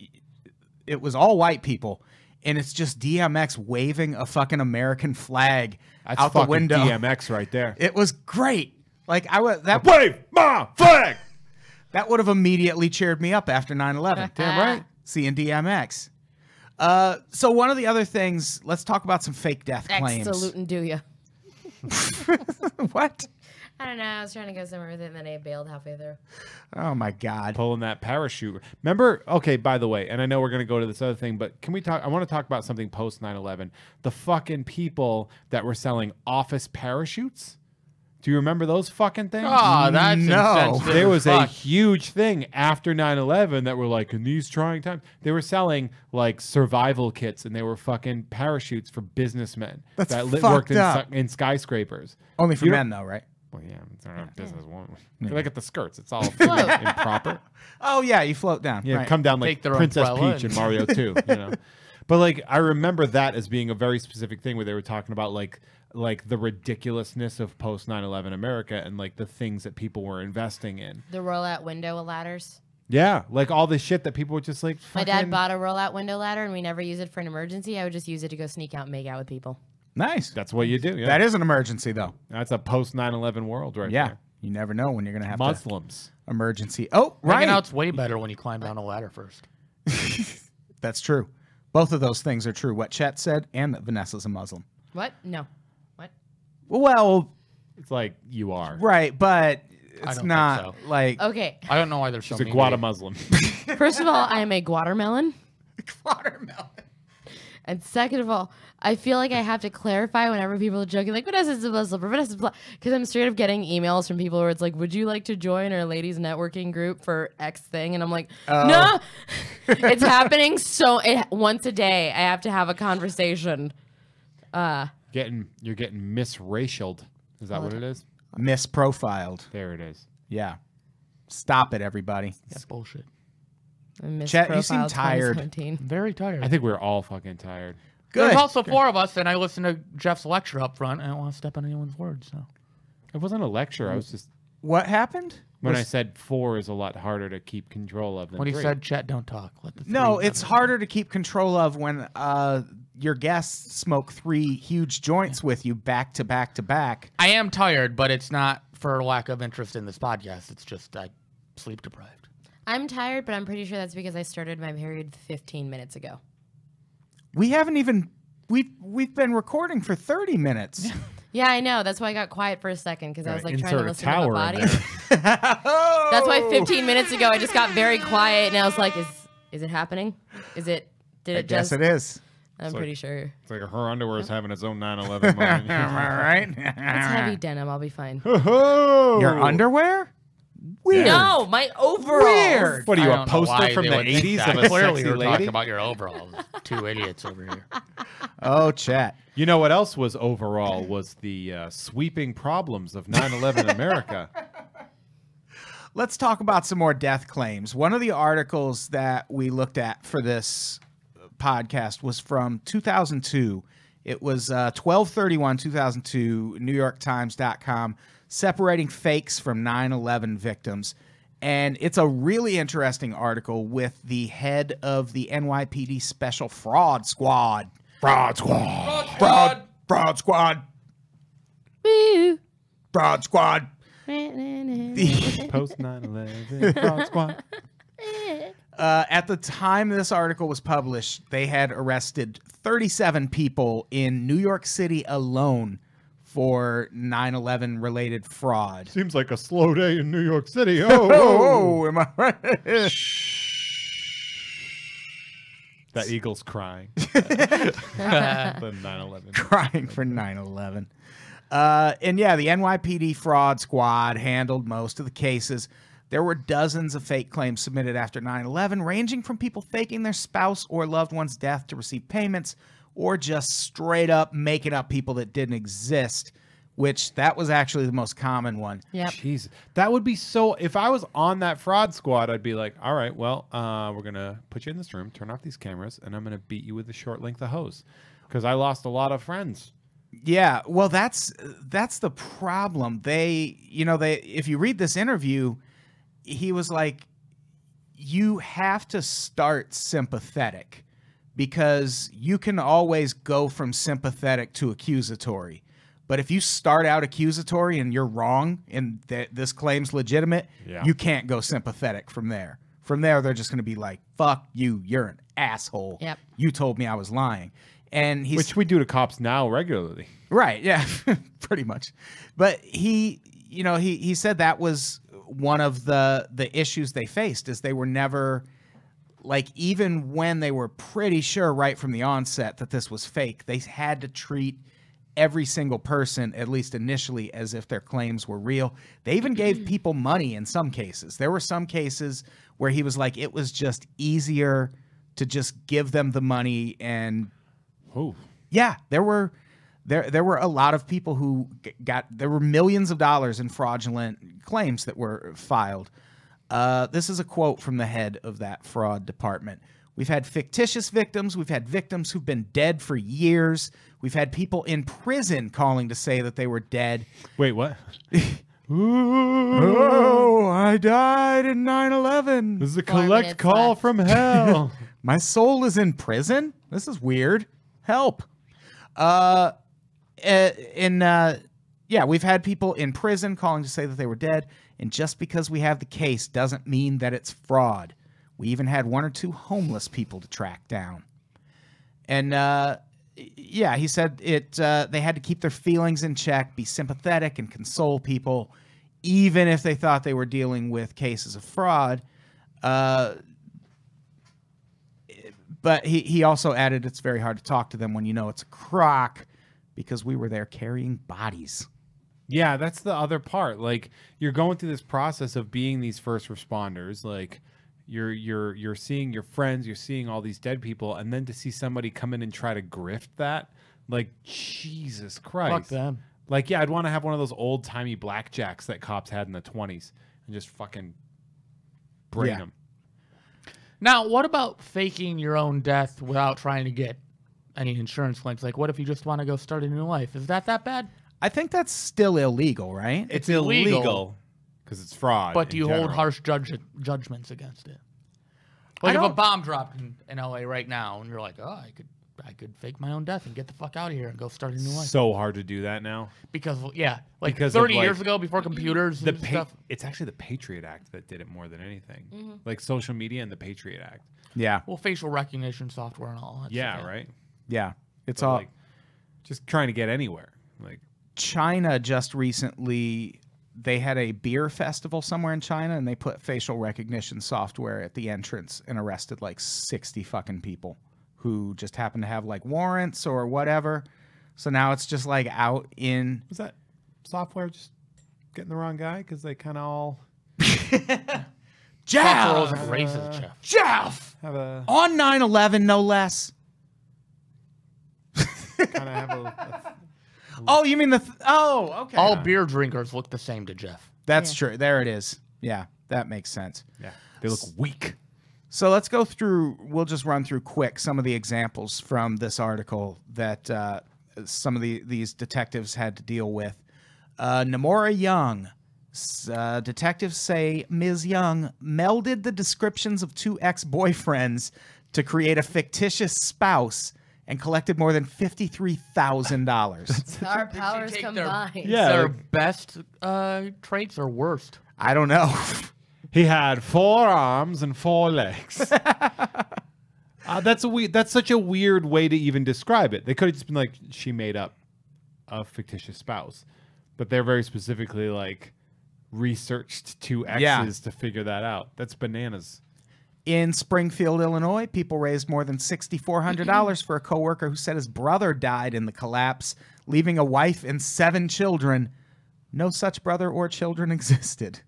it was all white people, and it's just DMX waving a fucking American flag That's out the fucking window. DMX right there. It was great. Like Wave my flag. that would have immediately cheered me up after 9/11. Damn right. Seeing DMX. So one of the other things, let's talk about some fake death claims. Salute and do ya. What? I don't know. I was trying to go somewhere with it, and then I bailed halfway through. Oh my God. Pulling that parachute. Remember? Okay, by the way, and I know we're going to go to this other thing, but can we talk? I want to talk about something post 9/11. The fucking people that were selling office parachutes. Do you remember those fucking things? Oh, that's No. insensitive There as was a fuck. huge thing after 9/11 that were like, in these trying times, they were selling like survival kits, and they were fucking parachutes for businessmen That's that fucked worked up. in skyscrapers. Only for You men, though, right? Well, yeah, it's not business woman. Look at the skirts; it's all Float. improper. Oh, yeah, you float down. Yeah, right. come down like Take their Princess umbrella Peach and- in Mario 2, you know. But like I remember that as being a very specific thing where they were talking about like the ridiculousness of post 9/11 America and like the things that people were investing in. The rollout window ladders. Yeah, like all this shit that people were just like My fucking, dad bought a rollout window ladder, and we never use it for an emergency. I would just use it to go sneak out and make out with people. Nice. That's what you do. Yeah. That is an emergency, though. That's a post 9/11 world right Yeah. there. You never know when you're going to have Muslims. to emergency. Oh, right. Hanging out's way better when you climb down a ladder first. That's true. Both of those things are true. What Chet said and that Vanessa's a Muslim. What? No. What? Well, It's like you are. right, but I it's don't not think like Okay. I don't know why there's so She's a many. Guatemalan. First of all, I am a watermelon. watermelon. And second of all, I feel like I have to clarify whenever people are joking, like, Vanessa's a Muslim, or Vanessa's black. Because I'm straight up getting emails from people where it's like, would you like to join our ladies networking group for X thing? And I'm like, no, it's happening. So once a day, I have to have a conversation. You're getting misracialed. Is that what it is? Misprofiled. There it is. Yeah. Stop it, everybody. That's bullshit. Chet, you seem tired. 2017. I'm very tired. I think we're all fucking tired. Good. There's also four of us, and I listened to Jeff's lecture up front. I don't want to step on anyone's words. So It wasn't a lecture. I was just What happened? when I said 4 is a lot harder to keep control of than when he 3. said, "Chet, don't talk." Let the No, three it's have it. harder to keep control of when your guests smoke 3 huge joints with you back to back to back. I am tired, but it's not for lack of interest in this podcast. It's just I sleep deprived. I'm tired, but I'm pretty sure that's because I started my period 15 minutes ago. We haven't even we've been recording for 30 minutes. Yeah, I know. That's why I got quiet for a second, because I was like trying to Insert a listen to my tower body. in there. That's why 15 minutes ago I just got very quiet, and I was like, is it happening? Did I it guess just? it is. I'm pretty sure. It's like her underwear is having its own 9/11 moment. Am I right? It's heavy denim. I'll be fine. Your underwear? Weird. No, my overalls. Weird. What are you, I a don't know poster why from they the would think 80s that. of a Clearly, sexy we're lady? talking about your overalls. Two idiots over here. Oh, Chet. You know what else was overall was the sweeping problems of 9/11 America. Let's talk about some more death claims. One of the articles that we looked at for this podcast was from 2002. It was 12/31/2002, NewYorkTimes.com, separating fakes from 9/11 victims. And it's a really interesting article with the head of the NYPD Special Fraud Squad. Fraud Squad. Fraud Squad. Woo. Fraud Squad. Post 9/11 fraud squad. At the time this article was published, they had arrested 37 people in New York City alone for 9/11 related fraud. Seems like a slow day in New York City. Oh, am I right? That eagle's crying. The 9/11. Crying for 9/11. And yeah, the NYPD fraud squad handled most of the cases. There were dozens of fake claims submitted after 9/11, ranging from people faking their spouse or loved one's death to receive payments, or just straight up making up people that didn't exist, which that was actually the most common one. Yep. Jeez, that would be so. If I was on that fraud squad, I'd be like, all right, well, we're gonna put you in this room, turn off these cameras, and I'm gonna beat you with a short length of hose, because I lost a lot of friends. Yeah, well, that's the problem. If you read this interview, he was like, you have to start sympathetic, because you can always go from sympathetic to accusatory. But if you start out accusatory and you're wrong and this claim's legitimate, you can't go sympathetic from there. From there, they're just going to be like, fuck you, you're an asshole. Yep. You told me I was lying. And Which we do to cops now regularly. Right, yeah, pretty much. But he said that was one of the issues they faced, is they were never, like, even when they were pretty sure right from the onset that this was fake, they had to treat every single person, at least initially, as if their claims were real. They even gave people money in some cases. There were some cases where he was like, it was just easier to just give them the money. And yeah, there were a lot of people who there were millions of dollars in fraudulent claims that were filed. This is a quote from the head of that fraud department. We've had fictitious victims. We've had victims who've been dead for years. We've had people in prison calling to say that they were dead. Wait, what? Oh, I died in 9/11. This is a collect call from hell. My soul is in prison? This is weird. Help. Yeah, we've had people in prison calling to say that they were dead. And just because we have the case doesn't mean that it's fraud. We even had 1 or 2 homeless people to track down. And yeah, he said they had to keep their feelings in check, be sympathetic and console people, even if they thought they were dealing with cases of fraud. But he also added, it's very hard to talk to them when you know it's a crock, because we were there carrying bodies. Yeah, that's the other part. Like, you're going through this process of being these first responders. Like, you're seeing your friends, you're seeing all these dead people, and then to see somebody come in and try to grift that, like, Jesus Christ. Fuck them. Like, yeah, I'd want to have one of those old-timey blackjacks that cops had in the 20s and just fucking bring them. Now, what about faking your own death without trying to get any insurance claims? Like, what if you just want to go start a new life? Is that bad? I think that's still illegal, right? It's illegal because it's fraud. But do you hold harsh judgments against it? Like, if a bomb dropped in LA right now, and you're like, oh, I could fake my own death and get the fuck out of here and go start a new life. So hard to do that now. Because, yeah, like because 30 years ago, before computers and stuff. It's actually the Patriot Act that did it more than anything. Like social media and the Patriot Act. Yeah. Well, facial recognition software and all that. Yeah, right? Yeah. It's but all... like, just trying to get anywhere. Like, China just recently, they had a beer festival somewhere in China, and they put facial recognition software at the entrance and arrested like 60 fucking people who just happened to have like warrants or whatever. So now it's just like out in... Was that software just getting the wrong guy? Because they kind of all... Jeff! Racist, Jeff. Jeff! Have a... On 9/11, no less. kind of have a Oh, you mean the... oh, okay. All beer drinkers look the same to Jeff. That's true. There it is. Yeah, that makes sense. Yeah, they look weak. So let's go through, we'll just run through quick some of the examples from this article that some of these detectives had to deal with. Namora Young. Detectives say Ms. Young melded the descriptions of 2 ex-boyfriends to create a fictitious spouse and collected more than $53,000. Our powers combined. Yeah, their best traits or worst? I don't know. He had 4 arms and 4 legs. That's such a weird way to even describe it. They could have just been like, she made up a fictitious spouse, but they're very specifically like researched 2 exes to figure that out. That's bananas. In Springfield, Illinois, people raised more than $6,400 for a coworker who said his brother died in the collapse, leaving a wife and 7 children. No such brother or children existed.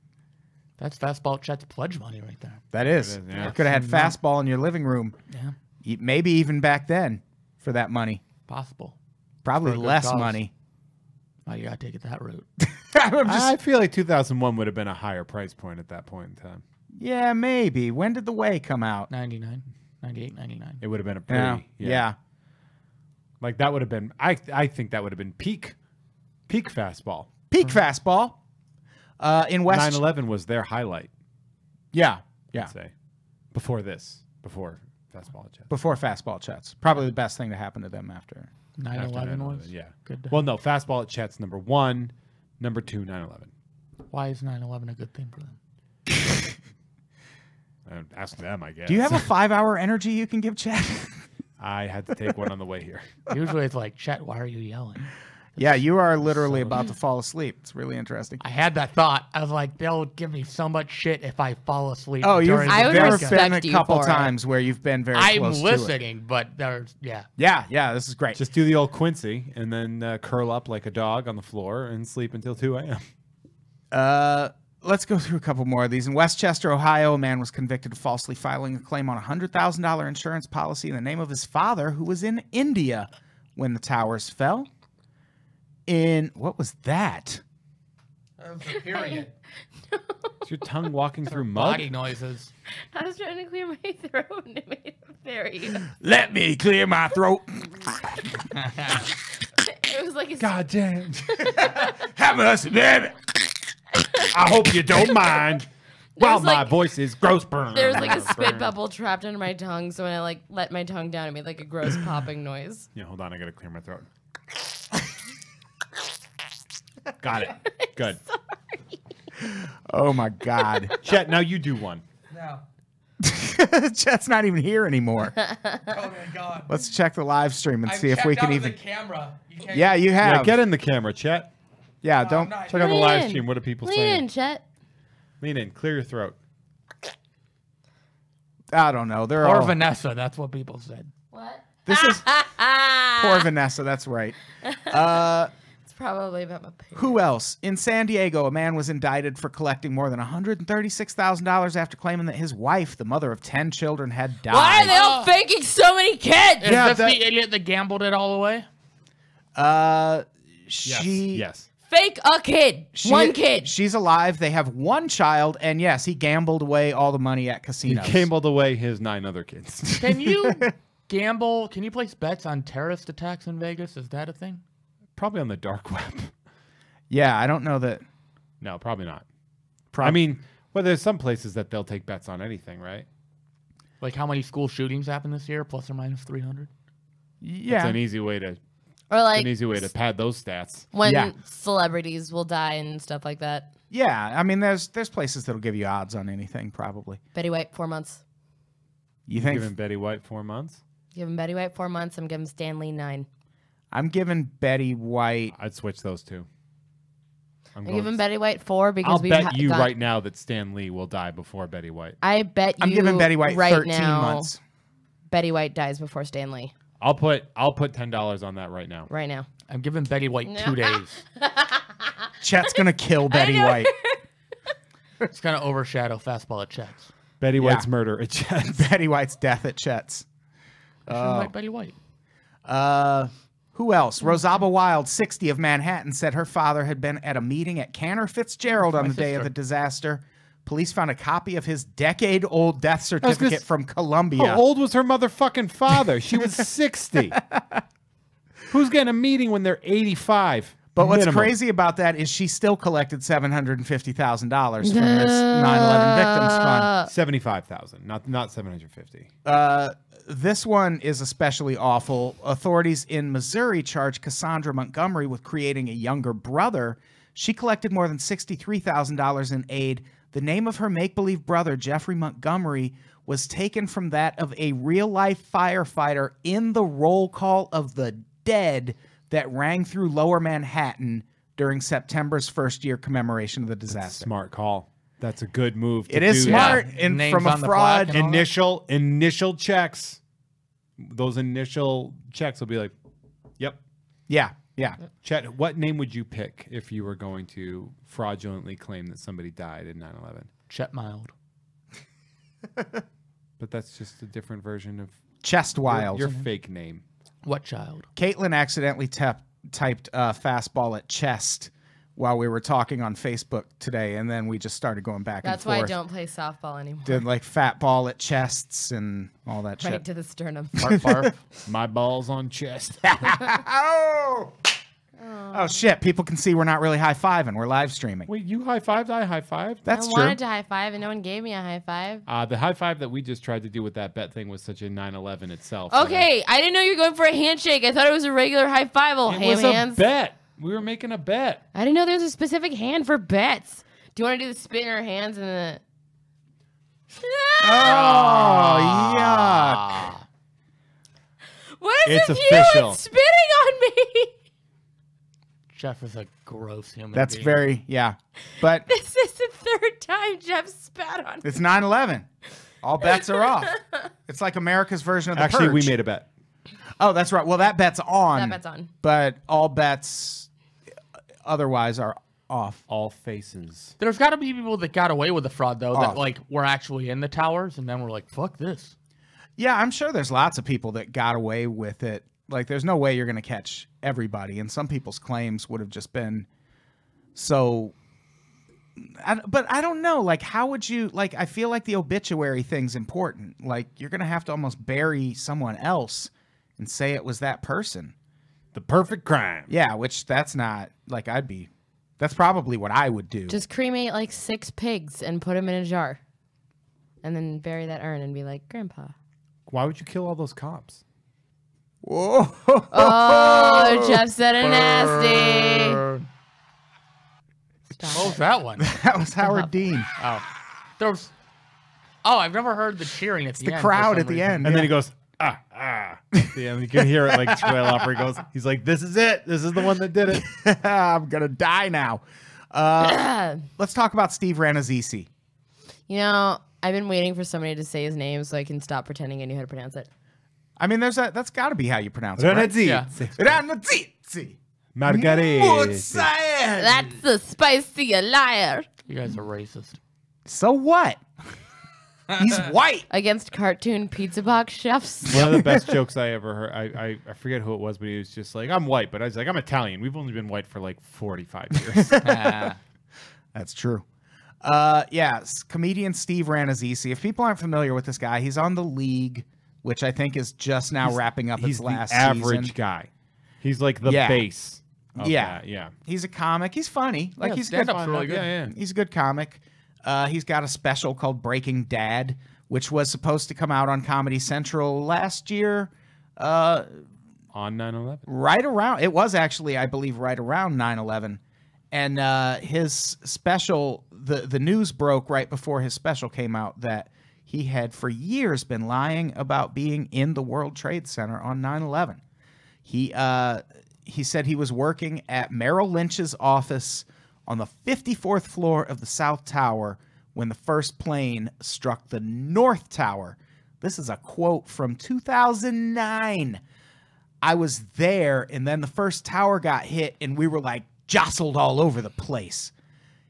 That's fastball Chet's pledge money right there. That is. Yeah. You could have had fastball in your living room. Yeah. Maybe even back then for that money. Possible. Probably For a good less cause. money. Oh, you gotta take it that route. I feel like 2001 would have been a higher price point at that point in time. Yeah, maybe. When did The Way come out? 99, 98, 99. It would have been a pretty, Yeah. Like that would have been. I think that would have been peak fastball. Peak fastball. In West. 9/11 was their highlight. Yeah. I'd say before fastball at Chet. Before fastball Chets. Probably the best thing to happen to them after. 9/11 was? Yeah. Good. Well, no, fastball at Chet's number 1, number 2, 9/11. Why is 9/11 a good thing for them? Ask them, I guess. Do you have a 5-hour energy you can give Chet? I had to take one on the way here. Usually it's like, Chet, why are you yelling? Yeah, you are literally about to fall asleep. It's really interesting. I had that thought. I was like, they'll give me so much shit if I fall asleep. Oh, during the I would there podcast. have been a respect you couple for it. times where you've been very I'm close to it. listening, but there's, yeah. Yeah, this is great. Just do the old Quincy and then curl up like a dog on the floor and sleep until 2 a.m. Let's go through a couple more of these. In Westchester, Ohio, a man was convicted of falsely filing a claim on a $100,000 insurance policy in the name of his father, who was in India when the towers fell. What was that? Period. Is your tongue walking through mud? Body noises. I was trying to clear my throat and it made it very. Let me clear my throat. It was like a God damn. Have mercy, baby. I hope you don't mind. While There's my like- voice is gross burn. There was like a spit bubble trapped under my tongue, so when I like let my tongue down, it made like a gross popping noise. Yeah, hold on. I got to clear my throat. Got it. Good. Oh, my God. Chet, now you do one. No. Chet's not even here anymore. Oh, my God. Let's check the live stream and see if we can even... camera. Yeah, you have. Yeah, get in the camera, Chet. Yeah, don't... Check out the Lean live in. stream. What are people Lean saying? in, Chet. Lean in. Clear your throat. I don't know. They're Or all... Vanessa, that's what people said. What? This is... Poor Vanessa, that's right. It's probably about my parents. Who else? In San Diego, a man was indicted for collecting more than $136,000 after claiming that his wife, the mother of 10 children, had died. Why are they all faking so many kids? Is Yeah, this that- the idiot that gambled it all away? Yes. Fake a kid. One kid. She's alive. They have one child, and yes, he gambled away all the money at He casinos. gambled away his 9 other kids. Can you gamble? Can you place bets on terrorist attacks in Vegas? Is that a thing? Probably on the dark web. Yeah, I don't know that. No, probably not. I mean, well, there's some places that they'll take bets on anything, right? Like how many school shootings happened this year, plus or minus 300? Yeah, It's an easy way to pad those stats. When Yeah. celebrities will die and stuff like that. yeah. I mean, there's places that'll give you odds on anything, probably. Betty White, 4 months. You think? Giving Betty White 4 months? Giving Betty White 4 months. I'm giving Stanley 9. I'm giving Betty White. I'd switch those two. I'm giving Betty White 4 because I'll we bet you right now that Stan Lee will die before Betty White. I bet you I'm giving Betty White right 13 now, months. Betty White dies before Stanley. I'll put $10 on that right now. Right now. I'm giving Betty White 2 days. Chet's gonna kill Betty White. It's going to overshadow fastball at Chet's. Betty White's murder at Chet's. Betty White's death at Chet's. Like Betty White. Who else? Rosaba Wild, 60 of Manhattan, said her father had been at a meeting at Cantor Fitzgerald on the day of sister. the disaster. Police found a copy of his decade-old death certificate from Columbia. How old was her motherfucking father? She was 60. Who's getting a meeting when they're 85? But what's minimum? crazy about that is she still collected $750,000 from this 9/11 victims fund. 75,000, not 750. This one is especially awful. Authorities in Missouri charged Cassandra Montgomery with creating a younger brother. She collected more than $63,000 in aid. The name of her make-believe brother, Jeffrey Montgomery, was taken from that of a real-life firefighter in the roll call of the dead that rang through Lower Manhattan during September's first-year commemoration of the disaster. Smart call. That's a good move. It is do that. smart, and Names from a on the plaque fraud. and all that? Initial checks. Those initial checks will be like, yep. Yeah. Chet, what name would you pick if you were going to fraudulently claim that somebody died in 9/11? Chet Mild. But that's just a different version of Chest Wild. your fake name. What child? Caitlin accidentally typed fastball at chest while we were talking on Facebook today, and then we just started going back That's and forth. why I don't play softball anymore. Did like fat ball at chests and all that Right shit. to the sternum. Barf, barf. My balls on chest. Oh shit! People can see we're not really high-fiving. We're live streaming. Wait, you high-fived? I high-fived? That's I true. wanted to high five, and no one gave me a high five. The high five that we just tried to do with that bet thing was such a 9/11 itself. that Okay, I didn't know you were going for a handshake. I thought it was a regular high five. Oh, It ham was hands. a bet. We were making a bet. I didn't know there was a specific hand for bets. Do you want to do the spin your hands and the? Oh yuck! Ah. What is It's with official. you? It's spitting on me. Jeff is a gross human That's being. very But This is the third time Jeff spat on me. it's 9/11. All bets are off. It's like America's version of the Actually, we Purge. made a bet. Oh, that's right. Well, that bet's on. That bet's on. But all bets otherwise are off. All faces. There's got to be people that got away with the fraud, though, Oh. that like were actually in the towers, and then we're like, fuck this. Yeah, I'm sure there's lots of people that got away with it. Like, there's no way you're going to catch everybody. And some people's claims would have just been so. But I don't know. Like, how would you. Like, I feel like the obituary thing's important. Like, you're going to have to almost bury someone else and say it was that person. The perfect crime. Yeah, which that's not. Like, that's probably what I would do. Just cremate like 6 pigs and put them in a jar, and then bury that urn and be like, Grandpa. Why would you kill all those cops? Whoa. Oh, Jeff said it nasty. Burn. Stop What was it. that one? That was Howard Dean. Oh, there was. Oh, I've never heard the cheering at the The end. crowd for at some the reason. end. And yeah. then he goes, Yeah, you can hear it like trail off where he goes. He's like, this is it. This is the one that did it. I'm gonna die now. Let's talk about Steve Ranazzisi. You know, I've been waiting for somebody to say his name so I can stop pretending I knew how to pronounce it. I mean, that's got to be how you pronounce it. Right? Yeah. Ranazzisi. Margarita. That's the spicy liar. You guys are racist. So what? He's white. Against cartoon pizza box chefs. One of the best jokes I ever heard. I forget who it was, but he was just like, I'm white, but I was like, I'm Italian. We've only been white for like 45 years. That's true. Comedian Steve Ranazzisi. If people aren't familiar with this guy, he's on The League, which I think is just now wrapping up He's its last the average season. guy. He's like the Yeah. base. Of Yeah. that. Yeah. He's a comic. He's funny. Like Yeah, he's good. stand-up's really good. Yeah. He's a good comic. He's got a special called Breaking Dad, which was supposed to come out on Comedy Central last year. On 9/11. Right around, it was actually, I believe, right around 9/11. And his special, the news broke right before his special came out that he had for years been lying about being in the World Trade Center on 9/11. He said he was working at Merrill Lynch's office on the 54th floor of the South Tower when the first plane struck the North Tower. This is a quote from 2009. I was there, and then the first tower got hit, and we were like jostled all over the place.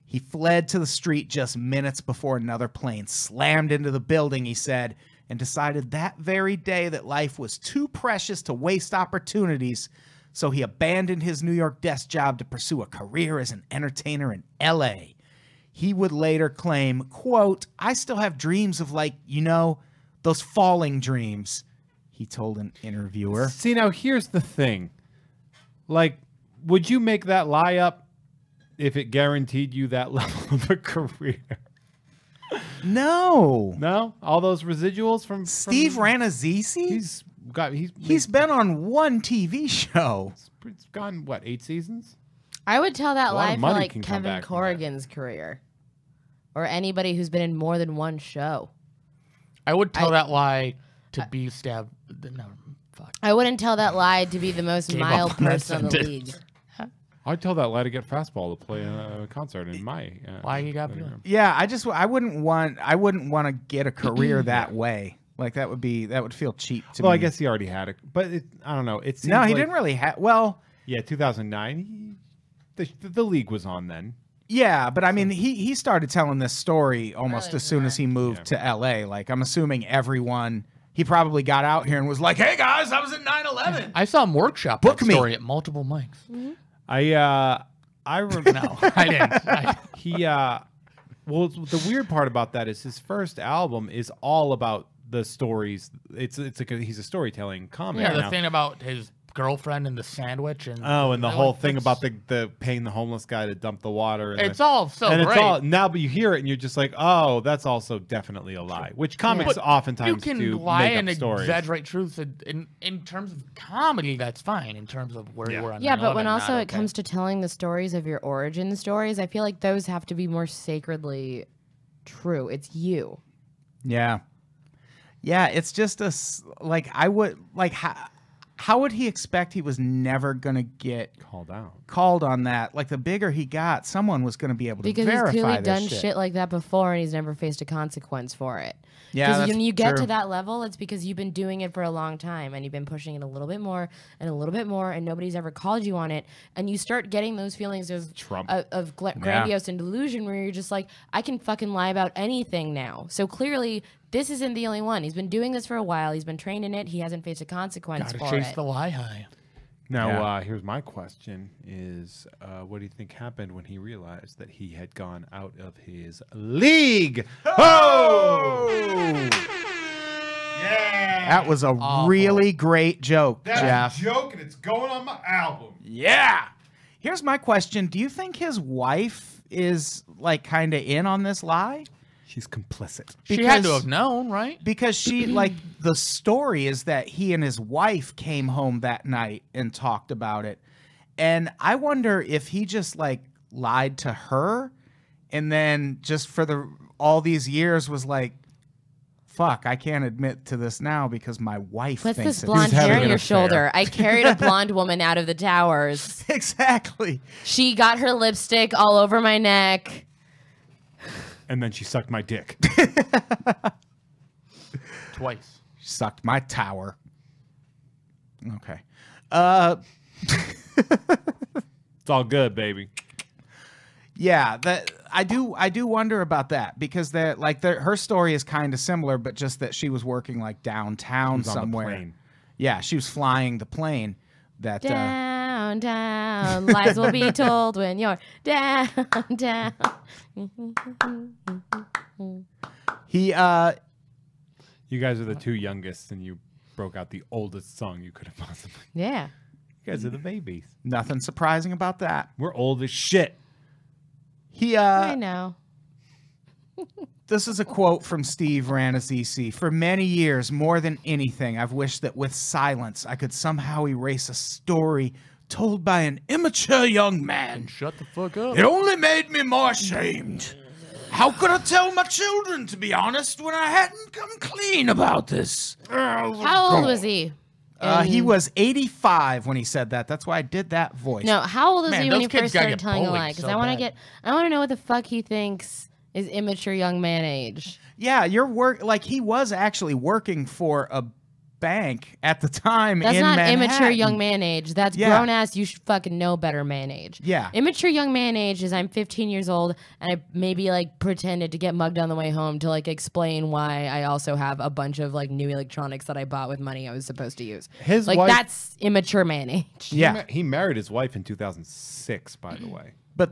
He fled to the street just minutes before another plane slammed into the building, he said, and decided that very day that life was too precious to waste opportunities, so he abandoned his New York desk job to pursue a career as an entertainer in L.A. He would later claim, quote, I still have dreams of those falling dreams, he told an interviewer. See, now here's the thing. Like, would you make that lie up if it guaranteed you that level of a career? No. No? All those residuals from Steve Ranazzisi? He's been on one TV show. it's gone, what, 8 seasons? I would tell that A lot lie of for money like can come Kevin back from that. Corrigan's career. Or anybody who's been in more than one show. I would tell that lie to be stabbed. No, fuck. I wouldn't tell that lie to be the most Gave mild up on that person in the sentence. league. I'd tell that lie to get fastball to play a concert in my. Why you got to be Yeah, I wouldn't want to get a career that way. Like that would feel cheap to me. Well, I guess he already had it, but I don't know. It seems No, he like- didn't really have. Well, Yeah, 2009. The league was on then. yeah, but I mean, he started telling this story almost Earlier as soon than as he moved Yeah. to LA. Like I'm assuming everyone He probably got out here and was like, "Hey guys, I was at 9/11." I saw him workshop Book that me. story at multiple mics. I remember. No, I didn't. He well, the weird part about that is his first album is all about the stories. It's like he's a storytelling comic. Yeah, the now. thing about his girlfriend and the sandwich and And the whole thing that's- about the paying the homeless guy to dump the water. And It's all so and great. it's all now, but you hear it and you're just like, oh, that's also definitely a lie. Which comics But oftentimes you can do lie make and up stories. exaggerate truth in terms of comedy. That's fine. In terms of where you were on Yeah, but 9/11, when also not it okay. comes to telling the stories of your origin stories, I feel like those have to be more sacredly true. It's you. Yeah. Yeah, it's just like I would like how would he expect he was never going to get Called out. called on that? Like the bigger he got, someone was going to be able to Because he's verify clearly this done shit. shit like that before and he's never faced a consequence for it. Yeah, Because that's when you get true. to that level, it's because you've been doing it for a long time and you've been pushing it a little bit more and a little bit more and nobody's ever called you on it. And you start getting those feelings Trump. of grandiose and delusion where you're just like, I can fucking lie about anything now. So clearly, this isn't the only one. He's been doing this for a while. He's been trained in it. He hasn't faced a consequence Gotta for chase it. the lie high. Now, Yeah. Here's my question: Is what do you think happened when he realized that he had gone out of his league? Oh! Yeah, That was a really great joke, Jeff. joke, and it's going on my album. Yeah. Here's my question. Do you think his wife is like kind of in on this lie? She's complicit. She had to have known, right? Because she, like, the story is that he and his wife came home that night and talked about it. And I wonder if he just, like, lied to her and then just for all these years was like, fuck, I can't admit to this now because my wife What's thinks this it. blonde He's having hair on an your affair. shoulder? I carried a blonde woman out of the towers. Exactly. She got her lipstick all over my neck. And then she sucked my dick. Twice. Sucked my tower. Okay. It's all good, baby. Yeah, that I do wonder about that because her story is kind of similar, but just that she was working like downtown Who's on the somewhere. plane. Yeah, she was flying the plane. That Down, down. Lies will be told when you're down, down. he You guys are the two youngest, and you broke out the oldest song you could have possibly. Yeah. You guys are the babies. nothing surprising about that. We're old as shit. He I know. This is a quote from Steve Rannazzisi. For many years, more than anything, I've wished that with silence I could somehow erase a story told by an immature young man. Shut the fuck up. It only made me more ashamed. How could I tell my children, to be honest, when I hadn't come clean about this? How old was he? He was 85 when he said that. That's why I did that voice. No, how old is Man, he when those he kids first gotta started get telling a bullied lie? Because so I want bad. to know what the fuck he thinks is immature young man age. Yeah, he was actually working for a bank at the time. That's in not Manhattan. immature young man age. That's Yeah. grown ass. You should fucking know better man age. Yeah. Immature young man age is I'm 15 years old and I maybe like pretended to get mugged on the way home to like explain why I also have a bunch of like new electronics that I bought with money I was supposed to use. His like wife- that's immature man age. Yeah, He married his wife in 2006, by the way. but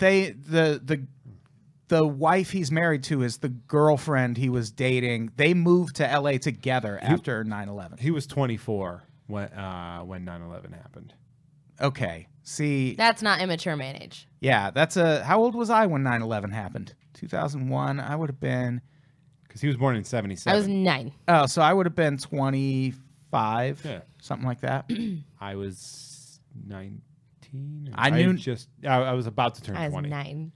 the wife he's married to is the girlfriend he was dating. They moved to LA together after 9/11. He was 24 when 9/11 happened. Okay, see, That's not immature man age. yeah, how old was I when 9/11 happened? 2001. I would have been. Because he was born in 77. I was 9. Oh, so I would have been 25, Yeah. something like that. I was 19. I was about to turn I was 20. 9.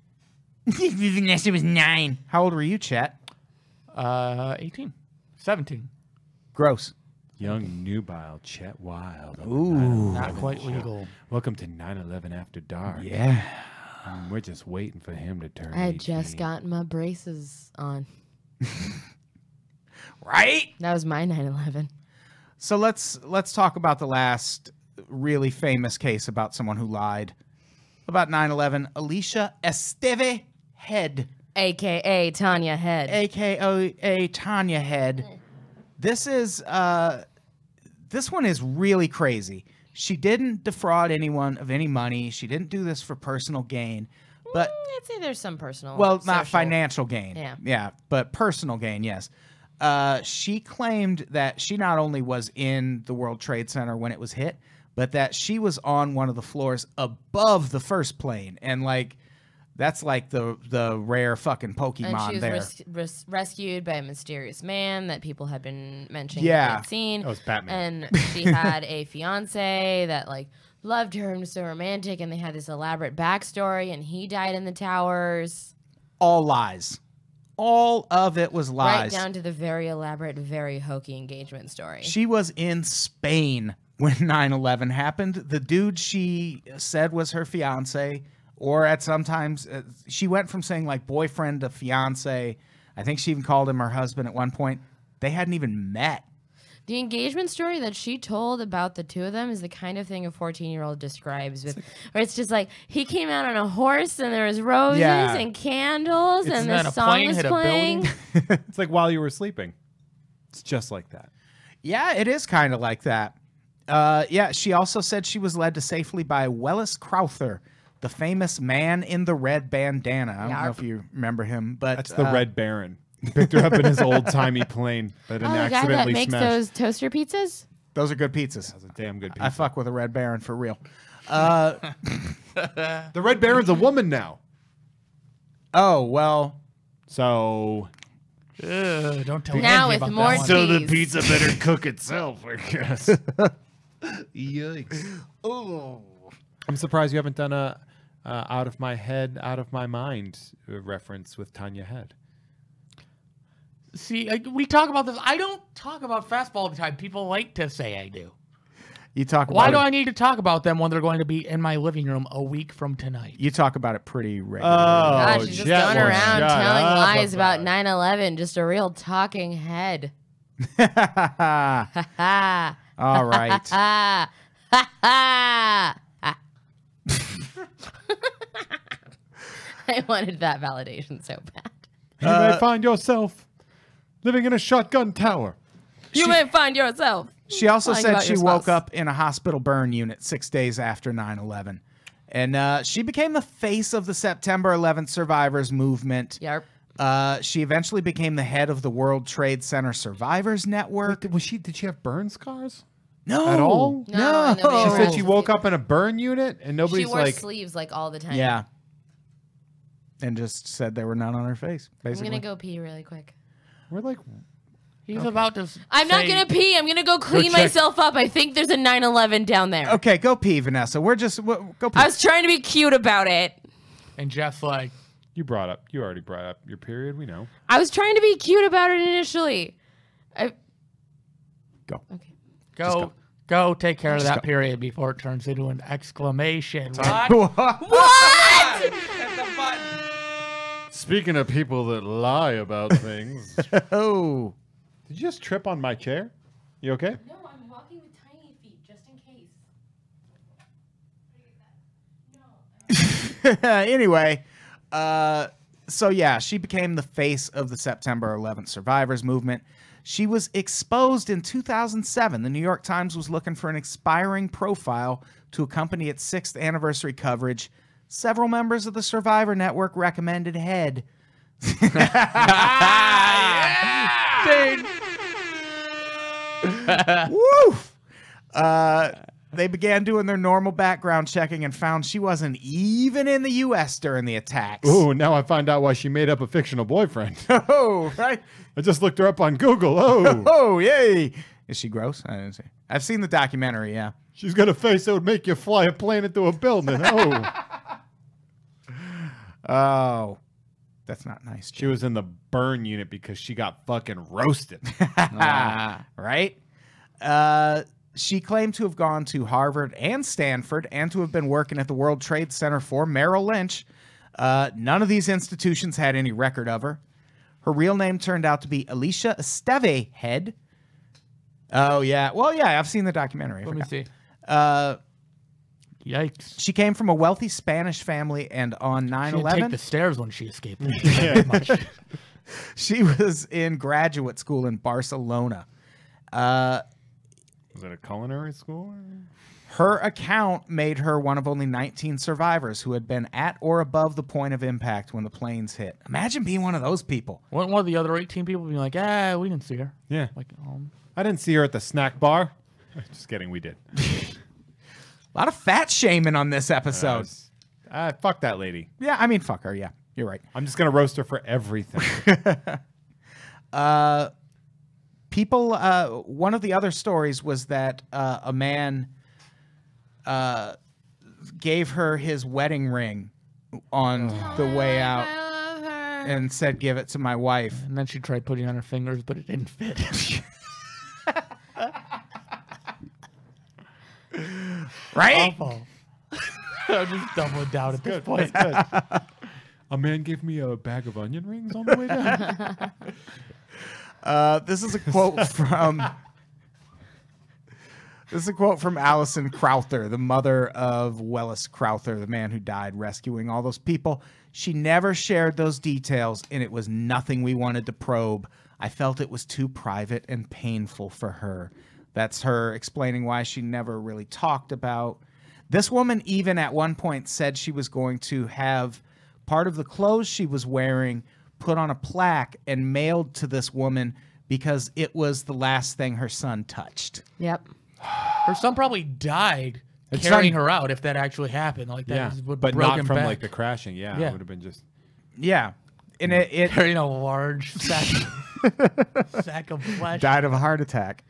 Vanessa was 9. How old were you, Chet? 18. 17. Gross. Young nubile Chet Wild. Ooh. Not quite legal. Welcome to 9/11 After Dark. Yeah. We're just waiting for him to turn I had 18. just gotten my braces on. Right? That was my 9/11. So let's talk about the last really famous case about someone who lied about 9/11. Alicia Esteve Head, AKA Tania Head. aka Tania Head. This one is really crazy. She didn't defraud anyone of any money. She didn't do this for personal gain. But I'd say there's some personal. well, not social- financial gain. Yeah. But personal gain, yes. She claimed that she not only was in the World Trade Center when it was hit, but that she was on one of the floors above the first plane, and like that's like the rare fucking Pokemon And she there. was rescued by a mysterious man that people had been mentioning. Yeah. Seen. That was Batman. And she had a fiance that like loved her and was so romantic, and they had this elaborate backstory, and he died in the towers. All lies. All of it was lies. Right down to the very elaborate, very hokey engagement story. She was in Spain when 9/11 happened. The dude she said was her fiance, or at sometimes she went from saying like boyfriend to fiance. I think she even called him her husband at one point. They hadn't even met. The engagement story that she told about the two of them is the kind of thing a 14-year-old describes, where it's just like he came out on a horse and there was roses Yeah. and candles and then the a song plane was hit a playing. building. It's like while you were sleeping. It's just like that. Yeah, it is kind of like that. Yeah, she also said she was led to safely by Alison Crowther, the famous man in the red bandana. I don't know Yarp. if you remember him, but That's the Red Baron. He picked her up in his old-timey plane that Oh, the guy that accidentally makes smashed. those toaster pizzas? Those are good pizzas. That's a damn good I pizza. fuck with a Red Baron for real. The Red Baron's a woman now. Oh, well, So Don't tell Now Angie with about more that one. So the pizza better cook itself, I guess. Yikes. oh, I'm surprised you haven't done a out of my head, out of my mind reference with Tania Head. See, we talk about this. I don't talk about fastball all the time. People like to say I do. you talk about Why do it. I need to talk about them when they're going to be in my living room a week from tonight? You talk about it pretty regularly. God, Oh, she's just Jet going will around shut telling up lies about about 9/11. Just a real talking head. All Ha right. ha ha ha. I wanted that validation so bad. You may find yourself living in a shotgun tower. You may find yourself. She also lying said about she your woke spouse. up in a hospital burn unit 6 days after 9/11. And she became the face of the September 11th survivors movement. Yarp. She eventually became the head of the World Trade Center Survivors Network. Did she have burn scars? No. At all? No, and nobody She ever said asked she if woke you- up in a burn unit and She nobody's wore like, sleeves like all the time. Yeah. And just said there were none on her face, I'm basically. gonna go pee really quick. we're like, He's about to. I'm not say- gonna pee. I'm gonna go clean check. myself up. I think there's a 9/11 down there. Okay, go pee, Vanessa. Go pee. I was trying to be cute about it. And Jeff's like, you already brought up your period, we know. I was trying to be cute about it initially. Go. Okay. go take care of Just that go. period before it turns into an exclamation. What? Speaking of people that lie about things, Oh. did you just trip on my chair? You okay? No, I'm walking with tiny feet just in case. Anyway, so yeah, she became the face of the September 11th survivors movement. She was exposed in 2007. The New York Times was looking for an inspiring profile to accompany its 6th anniversary coverage. Several members of the Survivor Network recommended Head. Woo! They began doing their normal background checking and found she wasn't even in the U.S. during the attacks. Ooh, now I find out why she made up a fictional boyfriend. Oh, right. I just looked her up on Google. Oh, Oh, yay. Is she gross? I didn't see. I've seen the documentary, yeah. she's got a face that would make you fly a plane into a building. Oh, Oh, that's not nice. she was in the burn unit because she got fucking roasted. Right? She claimed to have gone to Harvard and Stanford and to have been working at the World Trade Center for Merrill Lynch. None of these institutions had any record of her. Her real name turned out to be Alicia Esteve Head. Oh, yeah. Well, yeah, I've seen the documentary. I Let me forgot. see. Yikes. She came from a wealthy Spanish family, and on She didn't take 9/11, the stairs when she escaped. she was in graduate school in Barcelona. Was it a culinary school? Her account made her one of only 19 survivors who had been at or above the point of impact when the planes hit. Imagine being one of those people. One of the other 18 people being like, we didn't see her. Yeah. Like, I didn't see her at the snack bar. Just kidding, we did. A lot of fat shaming on this episode. Fuck that lady. Yeah, I mean, fuck her. Yeah, you're right. I'm just going to roast her for everything. People, one of the other stories was that a man gave her his wedding ring on the way out I love her. and said, give it to my wife. and then she tried putting it on her fingers, but it didn't fit. Right? Awful. I'm just doubling down at this point. A man gave me a bag of onion rings on the way down. This is a quote from... This is a quote from Alison Crowther, the mother of Willis Crowther, the man who died rescuing all those people. She never shared those details, and it was nothing we wanted to probe. I felt it was too private and painful for her. That's her explaining why she never really talked about. This woman even at one point said she was going to have part of the clothes she was wearing put on a plaque and mailed to this woman because it was the last thing her son touched. Yep. Her son probably died Her carrying son- her out if that actually happened. Like that Yeah, would but broke not him from back. like the crashing. Yeah, Yeah. it would have been just... Yeah. And it carrying a large sack, sack of flesh. died of a heart attack.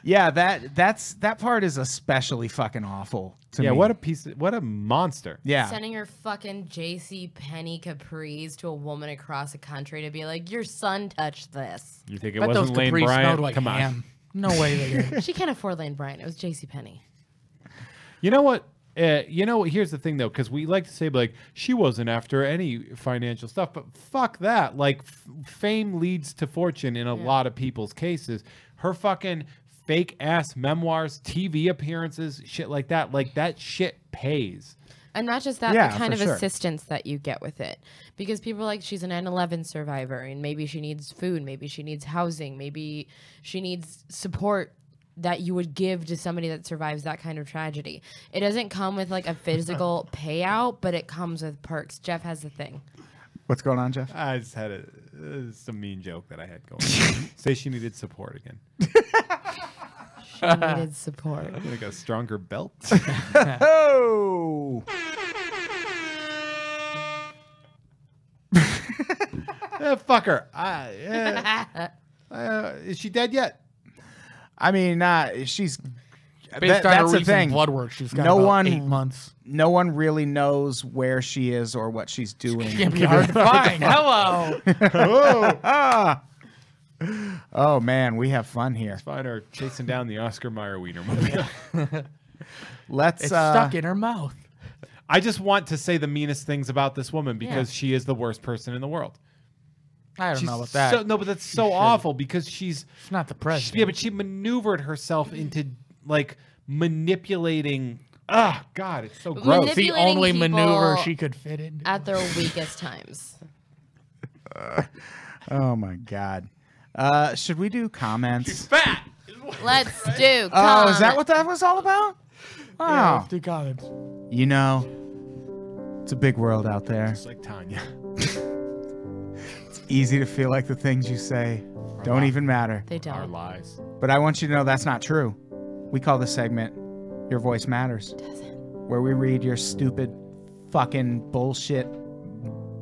Yeah, that part is especially fucking awful to me. what a monster. Yeah. Sending her fucking JC Penney capris to a woman across the country to be like, your son touched this. You think it Bet those wasn't Lane Capris Bryant? smelled like Come on. ham. No way they did. She can't afford Lane Bryant. It was JC Penney. You know what? Here's the thing, though, because we like to say, like, she wasn't after any financial stuff, but fuck that. Like, fame leads to fortune in a lot of people's cases. Her fucking fake-ass memoirs, TV appearances, shit like that shit pays. And not just that, Yeah, the kind for of sure. assistance that you get with it. Because people are like, she's an 9/11 survivor, and maybe she needs food, maybe she needs housing, maybe she needs support that you would give to somebody that survives that kind of tragedy. It doesn't come with like a physical payout, but it comes with perks. Jeff has the thing. What's going on, Jeff? I just had some mean joke that I had going. Say she needed support again. She needed support. Like a stronger belt. Oh! Fuck her. Is she dead yet? I mean, she's... Based on her that's the recent thing. blood work, she's got No about one- 8 months. No one really knows where she is or what she's doing. Can't be hard to find. Hello. Oh, man, we have fun here. Find her chasing down the Oscar Mayer Wiener movie. Let's... It's stuck in her mouth. I just want to say the meanest things about this woman because she is the worst person in the world. I don't She's know about that. No, but that's so awful because she's not the president. Yeah, but she maneuvered herself into like manipulating. Ah, God, it's so gross. It's the Manipulating only people maneuver she could fit in. At their weakest times. Oh, my God. Should we do comments? Fat. Let's do Oh, is that what that was all about? Oh, Yeah, let's do comments. you know, it's a big world out there. Just like Tanya. It's easy to feel like the things you say don't even matter. They Our don't. lies. But I want you to know that's not true. We call this segment Your Voice Matters, where we read your stupid fucking bullshit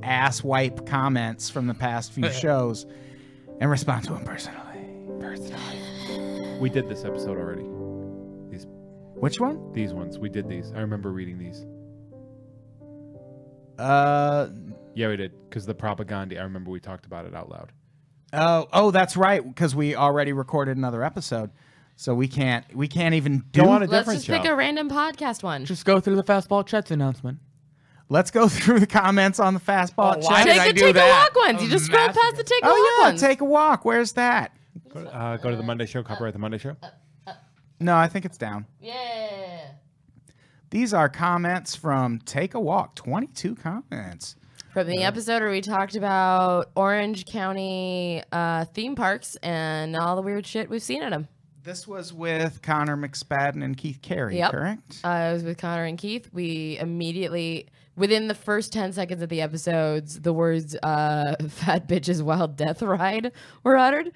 ass wipe comments from the past few shows and respond to them personally. We did this episode already. Which one? These ones. We did these. I remember reading these. Yeah, we did. Because the propaganda, I remember we talked about it out loud. Oh, that's right. Because we already recorded another episode, so we can't even do. Go on a Let's different just show. pick a random podcast one. Just go through the fastball Chet's announcement. Let's go through the comments on the fastball. why chat. did I Take the do take a that? walk ones. You just scroll Massive. past the take a Oh walk yeah, ones. take a walk. Where's that? Go to the Monday show. Copyright the Monday show. No, I think it's down. Yeah. These are comments from Take a Walk. 22 comments. From the episode where we talked about Orange County theme parks and all the weird shit we've seen at them. This was with Connor McSpadden and Keith Carey, Yep. correct? I was with Connor and Keith. We immediately, within the first 10 seconds of the episodes, the words "fat bitches wild death ride" were uttered.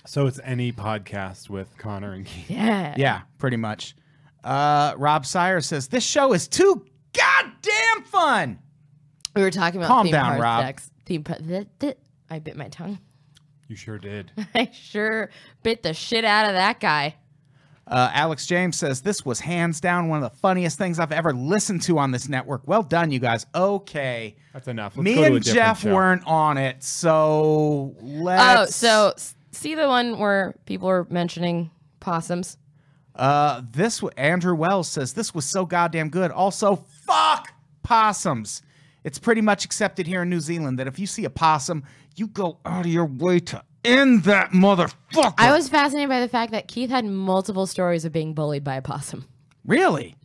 So it's any podcast with Connor and Keith. Yeah. Yeah, pretty much. Rob Sire says, this show is too goddamn fun. We were talking about Calm theme down, park Rob. decks. I bit my tongue. You sure did. I sure bit the shit out of that guy. Alex James says, this was hands down one of the funniest things I've ever listened to on this network. Well done, you guys. Okay. That's enough. Let's Me go to a and different Jeff show. weren't on it, so let's... So see the one where people were mentioning possums? Andrew Wells says, this was so goddamn good. Also, fuck possums. It's pretty much accepted here in New Zealand that if you see a possum, you go out of your way to end that motherfucker. I was fascinated by the fact that Keith had multiple stories of being bullied by a possum. Really?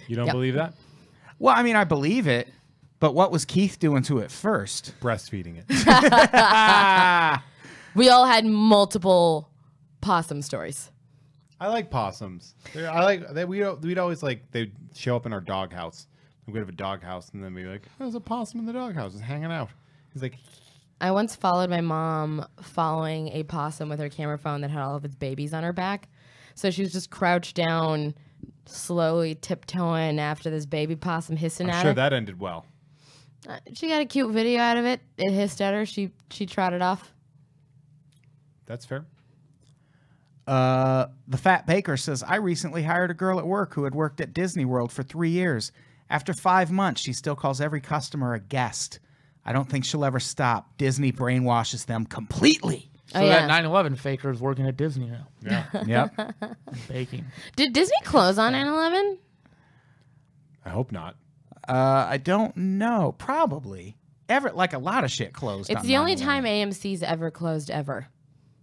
You don't Yep. believe that? Well, I mean, I believe it, but what was Keith doing to it first? Breastfeeding it. We all had multiple possum stories. I like possums. I like that. We'd always like they'd show up in our doghouse. We'd have a doghouse, and then we'd be like, "There's a possum in the doghouse, just hanging out." He's like, I once followed my mom following a possum with her camera phone that had all of its babies on her back. So she was just crouched down, slowly tiptoeing after this baby possum hissing "I'm at sure her. that ended well." She got a cute video out of it. It hissed at her. She trotted off. That's fair. The Fat Baker says, I recently hired a girl at work who had worked at Disney World for 3 years. After 5 months, she still calls every customer a guest. I don't think she'll ever stop. Disney brainwashes them completely. So Oh, yeah. that 9/11 faker is working at Disney now, Yeah. Yep. baking. Did Disney close on 9/11? I hope not. I don't know. Probably. Like a lot of shit closed. It's on the only 9/11. time AMC's ever closed ever.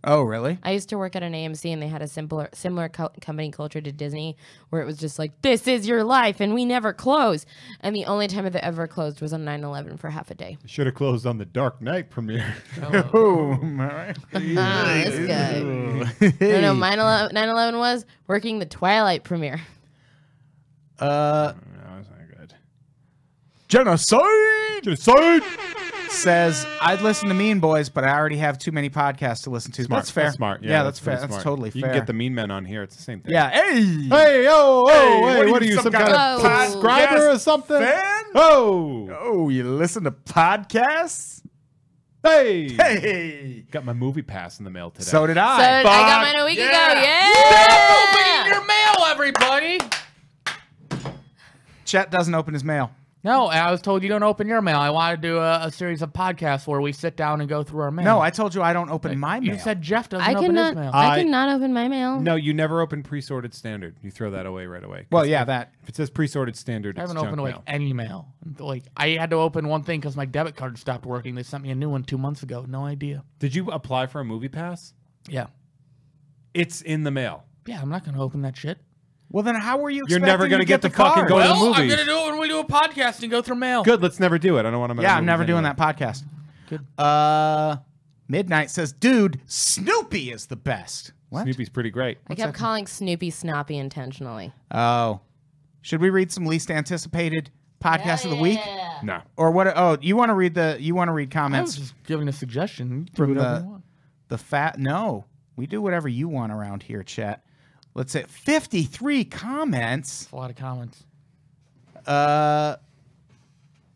Oh, really? I used to work at an AMC, and they had a similar company culture to Disney, where it was just like, this is your life, and we never close. And the only time it ever closed was on 9/11 for half a day. Should have closed on the Dark Knight premiere. Oh, all right. This guy. No, 9/11 was working the Twilight premiere. No, that's not good. Genocide Genocide. says, I'd listen to Mean Boys, but I already have too many podcasts to listen to. Smart. That's fair. That's smart. Yeah, that's fair. pretty That's smart. totally You fair. can get the Mean Men on here. It's the same thing. Yeah. Hey. Hey, oh, Hey, what are you, some kind of of subscriber or something? fan? Oh, Oh, you listen to podcasts? hey. Hey. Got my movie pass in the mail today. So did So I. I got mine a week ago. Opening Yeah! your mail, everybody. Chet doesn't open his mail. No, I was told you don't open your mail. I want to do a series of podcasts where we sit down and go through our mail. No, I told you I don't open my mail. You said Jeff doesn't I open his cannot. mail. I cannot open my mail. No, you never open pre-sorted standard. You throw that away right away. Well, yeah, that. If it says pre-sorted standard, I it's haven't junk opened like mail. any mail. Like I had to open one thing because my debit card stopped working. They sent me a new one 2 months ago. No idea. Did you apply for a movie pass? Yeah, It's in the mail. yeah. I'm not gonna open that shit. Well, then how were you You're expecting never gonna to get the to fucking card? go to the Well, I'm movies. gonna do it when we do a podcast and go through mail. Good. Let's never do it. I don't want to. Yeah, I'm never doing that podcast. Good. Midnight says, dude, Snoopy is the best. What? Snoopy's pretty great. I kept calling Snoopy Snoppy intentionally. Oh. Should we read some least anticipated podcast of the week? No. Or what? Oh, you want to read I was comments just giving a suggestion. You from threw it up and won. the fat? No, we do whatever you want around here, Chet. Let's say 53 comments. That's a lot of comments.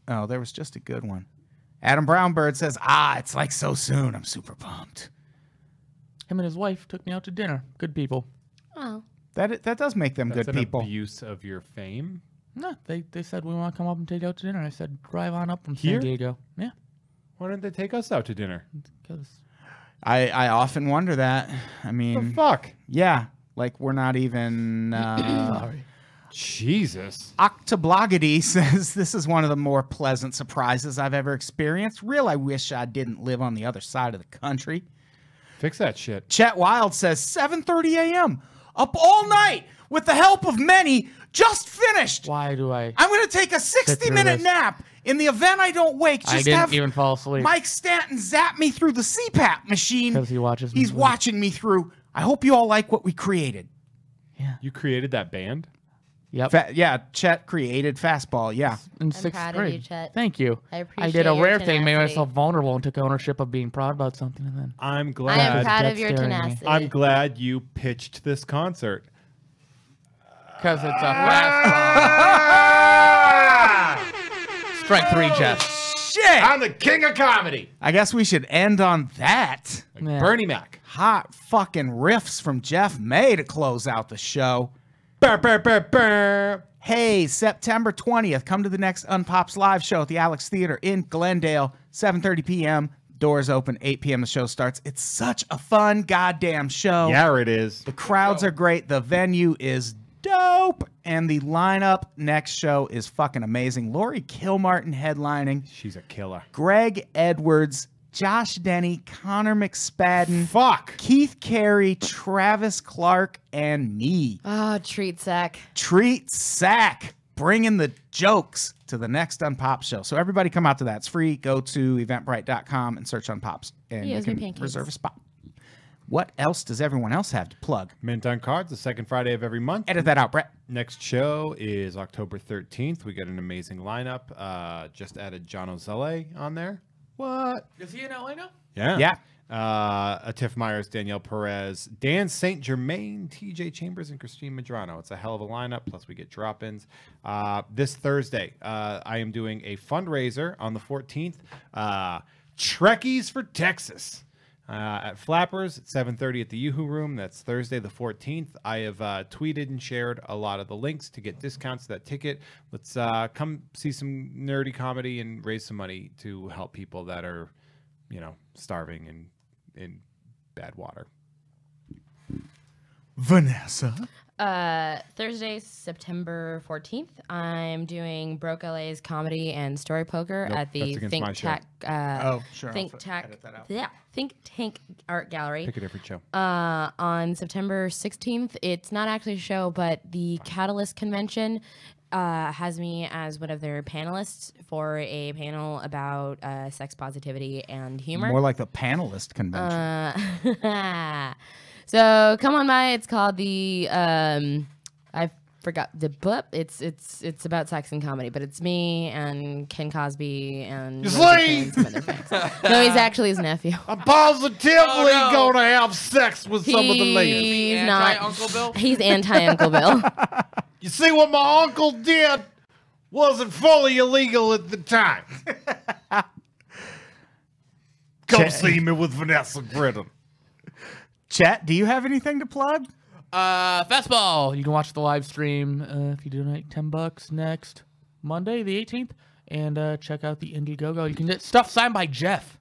Oh, there was just a good one. Adam Brownbird says, it's like so soon. I'm super pumped. Him and his wife took me out to dinner. Good people. Oh. That does make them That's good an people. abuse of your fame. No, they said we want to come up and take you out to dinner. I said drive on up from Here? San Diego. Yeah, Why didn't they take us out to dinner? because I often wonder that. I mean, The fuck? yeah, like we're not even. sorry. Jesus. Octoblogity says this is one of the more pleasant surprises I've ever experienced. I wish I didn't live on the other side of the country. Fix that shit. Chet Wild says 7:30 a.m. up all night with the help of many. Just finished. Why do I? I'm going to take a through 60-minute this. nap In the event I don't wake, just I didn't have even fall asleep. Mike Stanton zap me through the CPAP machine. 'Cause he watches me He's sleep. watching me through. I hope you all like what we created. You created that band? Yep. Yeah, Chet created Fastball. Yeah. In I'm 6th proud of grade. you, Chet. Thank you. I I appreciate did a your rare thing, made tenacity. myself vulnerable, and took ownership of being proud about something, and then I'm I am glad. proud Death of your staring at me. tenacity. I'm glad you pitched this concert. because it's a fastball. Strike 3, Jeff. Shit! I'm the king of comedy. I guess we should end on that. Yeah. Bernie Mac. Hot fucking riffs from Jeff May to close out the show. Burr, burr, burr, burr. Hey, September 20th, come to the next Unpops live show at the Alex Theater in Glendale, 7:30 p.m. Doors open, 8 p.m. The show starts. It's such a fun goddamn show. Yeah, it is. The crowds are great. The venue is dope. And the lineup next show is fucking amazing. Lori Kilmartin headlining. She's a killer. Greg Edwards, Josh Denny, Connor McSpadden, Fuck. Keith Carey, Travis Clark, and me. Oh, treat sack. Treat Sack, bringing the jokes to the next Unpop show. So everybody come out to that. It's free. Go to eventbrite.com and search Unpops, and He you owes me can pancakes. reserve a spot. What else does everyone else have to plug? Mint on Cards, the second Friday of every month. Edit that out, Brett. Next show is October 13th. We got an amazing lineup. Just added John Ozele on there. What? Is he in LA now? Yeah. Yeah. Atif Myers, Danielle Perez, Dan St. Germain, TJ Chambers, and Christine Madrano. It's a hell of a lineup. Plus, we get drop-ins. This Thursday, I am doing a fundraiser on the 14th. Trekkies for Texas. At Flappers at 7:30 at the Yoo-Hoo Room. That's Thursday the 14th. I have tweeted and shared a lot of the links to get discounts to that ticket. Let's come see some nerdy comedy and raise some money to help people that are, starving and in bad water. Vanessa. Thursday, September 14th, I'm doing Broke LA's Comedy and Story Poker Nope, at the that's against my Think show. Tank. Sure. Think Tank Art Gallery. Pick a different show. On September 16th. It's not actually a show, but the Catalyst Convention has me as one of their panelists for a panel about sex positivity and humor. More like the panelist convention. So come on by. It's called the I forgot the book. It's about sex and comedy, but it's me and Ken Cosby and Sleep! some other folks. No, he's actually his nephew. I'm positively Oh, no. gonna have sex with some of the ladies. He's not. Uncle Bill? He's anti Uncle Bill. You see what my uncle did wasn't fully illegal at the time. Come see me with Vanessa Gritton. Chet, do you have anything to plug? Fastball. You can watch the live stream if you donate $10 next Monday, the 18th, and check out the Indiegogo. You can get stuff signed by Jeff.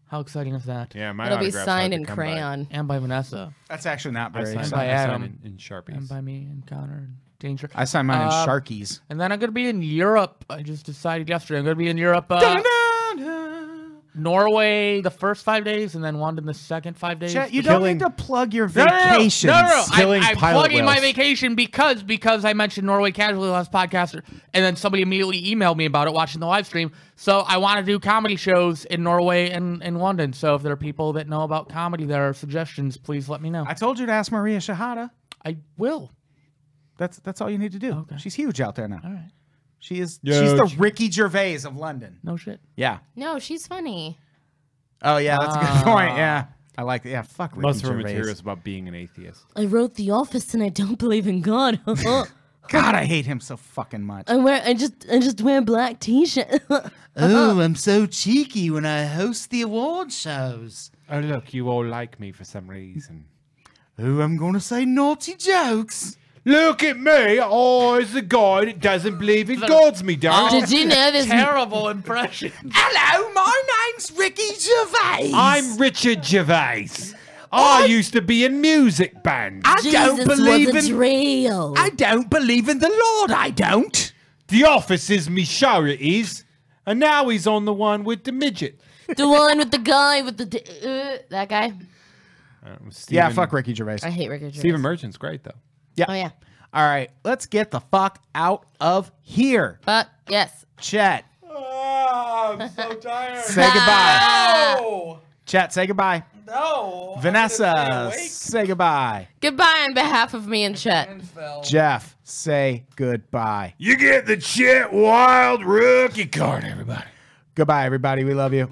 How exciting is that? Yeah, my It'll be autograph's signed hard in to come by. crayon. And by Vanessa, That's actually not I very signed, by I signed Adam. in Sharpies. and by me and Connor and Danger. I signed mine in Sharkies. And then I'm gonna be in Europe. I just decided yesterday. I'm gonna be in Europe. Norway the first 5 days, and then London the second 5 days. Chet, you don't Killing- need to plug your No, no, no. vacations. No. Killing I'm pilot plugging my whales. vacation because I mentioned Norway casually last podcast, and then somebody immediately emailed me about it watching the live stream. So I want to do comedy shows in Norway and in London. So if there are people that know about comedy that are suggestions, please let me know. I told you to ask Maria Shahada. I will. That's all you need to do. Okay. She's huge out there now. All right. She's Huge. the Ricky Gervais of London. No shit. Yeah. No, she's funny. Oh yeah, that's a good point. Yeah. I like it. Yeah, fuck Ricky Most of her Gervais. material is about being an atheist. I wrote The Office and I don't believe in God. God, I hate him so fucking much. I just wear black t-shirt. Oh, I'm so cheeky when I host the award shows. Oh, look, you all like me for some reason. Oh, I'm gonna say naughty jokes. Look at me. Oh, it's the guy that doesn't believe in God's me, darling. Did you know this? Terrible impression. Hello, my name's Ricky Gervais. I'm Richard Gervais. I used to be in music bands. I don't believe wasn't in. real. I don't believe in the Lord. I don't. The Office is me show, it is. And now he's on the one with the midget. The one with the guy with the that guy. Yeah, fuck Ricky Gervais. I hate Ricky Gervais. Stephen Merchant's great, though. Yeah. Oh yeah. All right, let's get the fuck out of here. But yes. Chet, I'm so tired. Say goodbye. No. Chet, say goodbye. No. Vanessa, say goodbye. Goodbye on behalf of me and Chet. Jeff, say goodbye. You get the Chet Wild rookie card, everybody. Goodbye, everybody. We love you.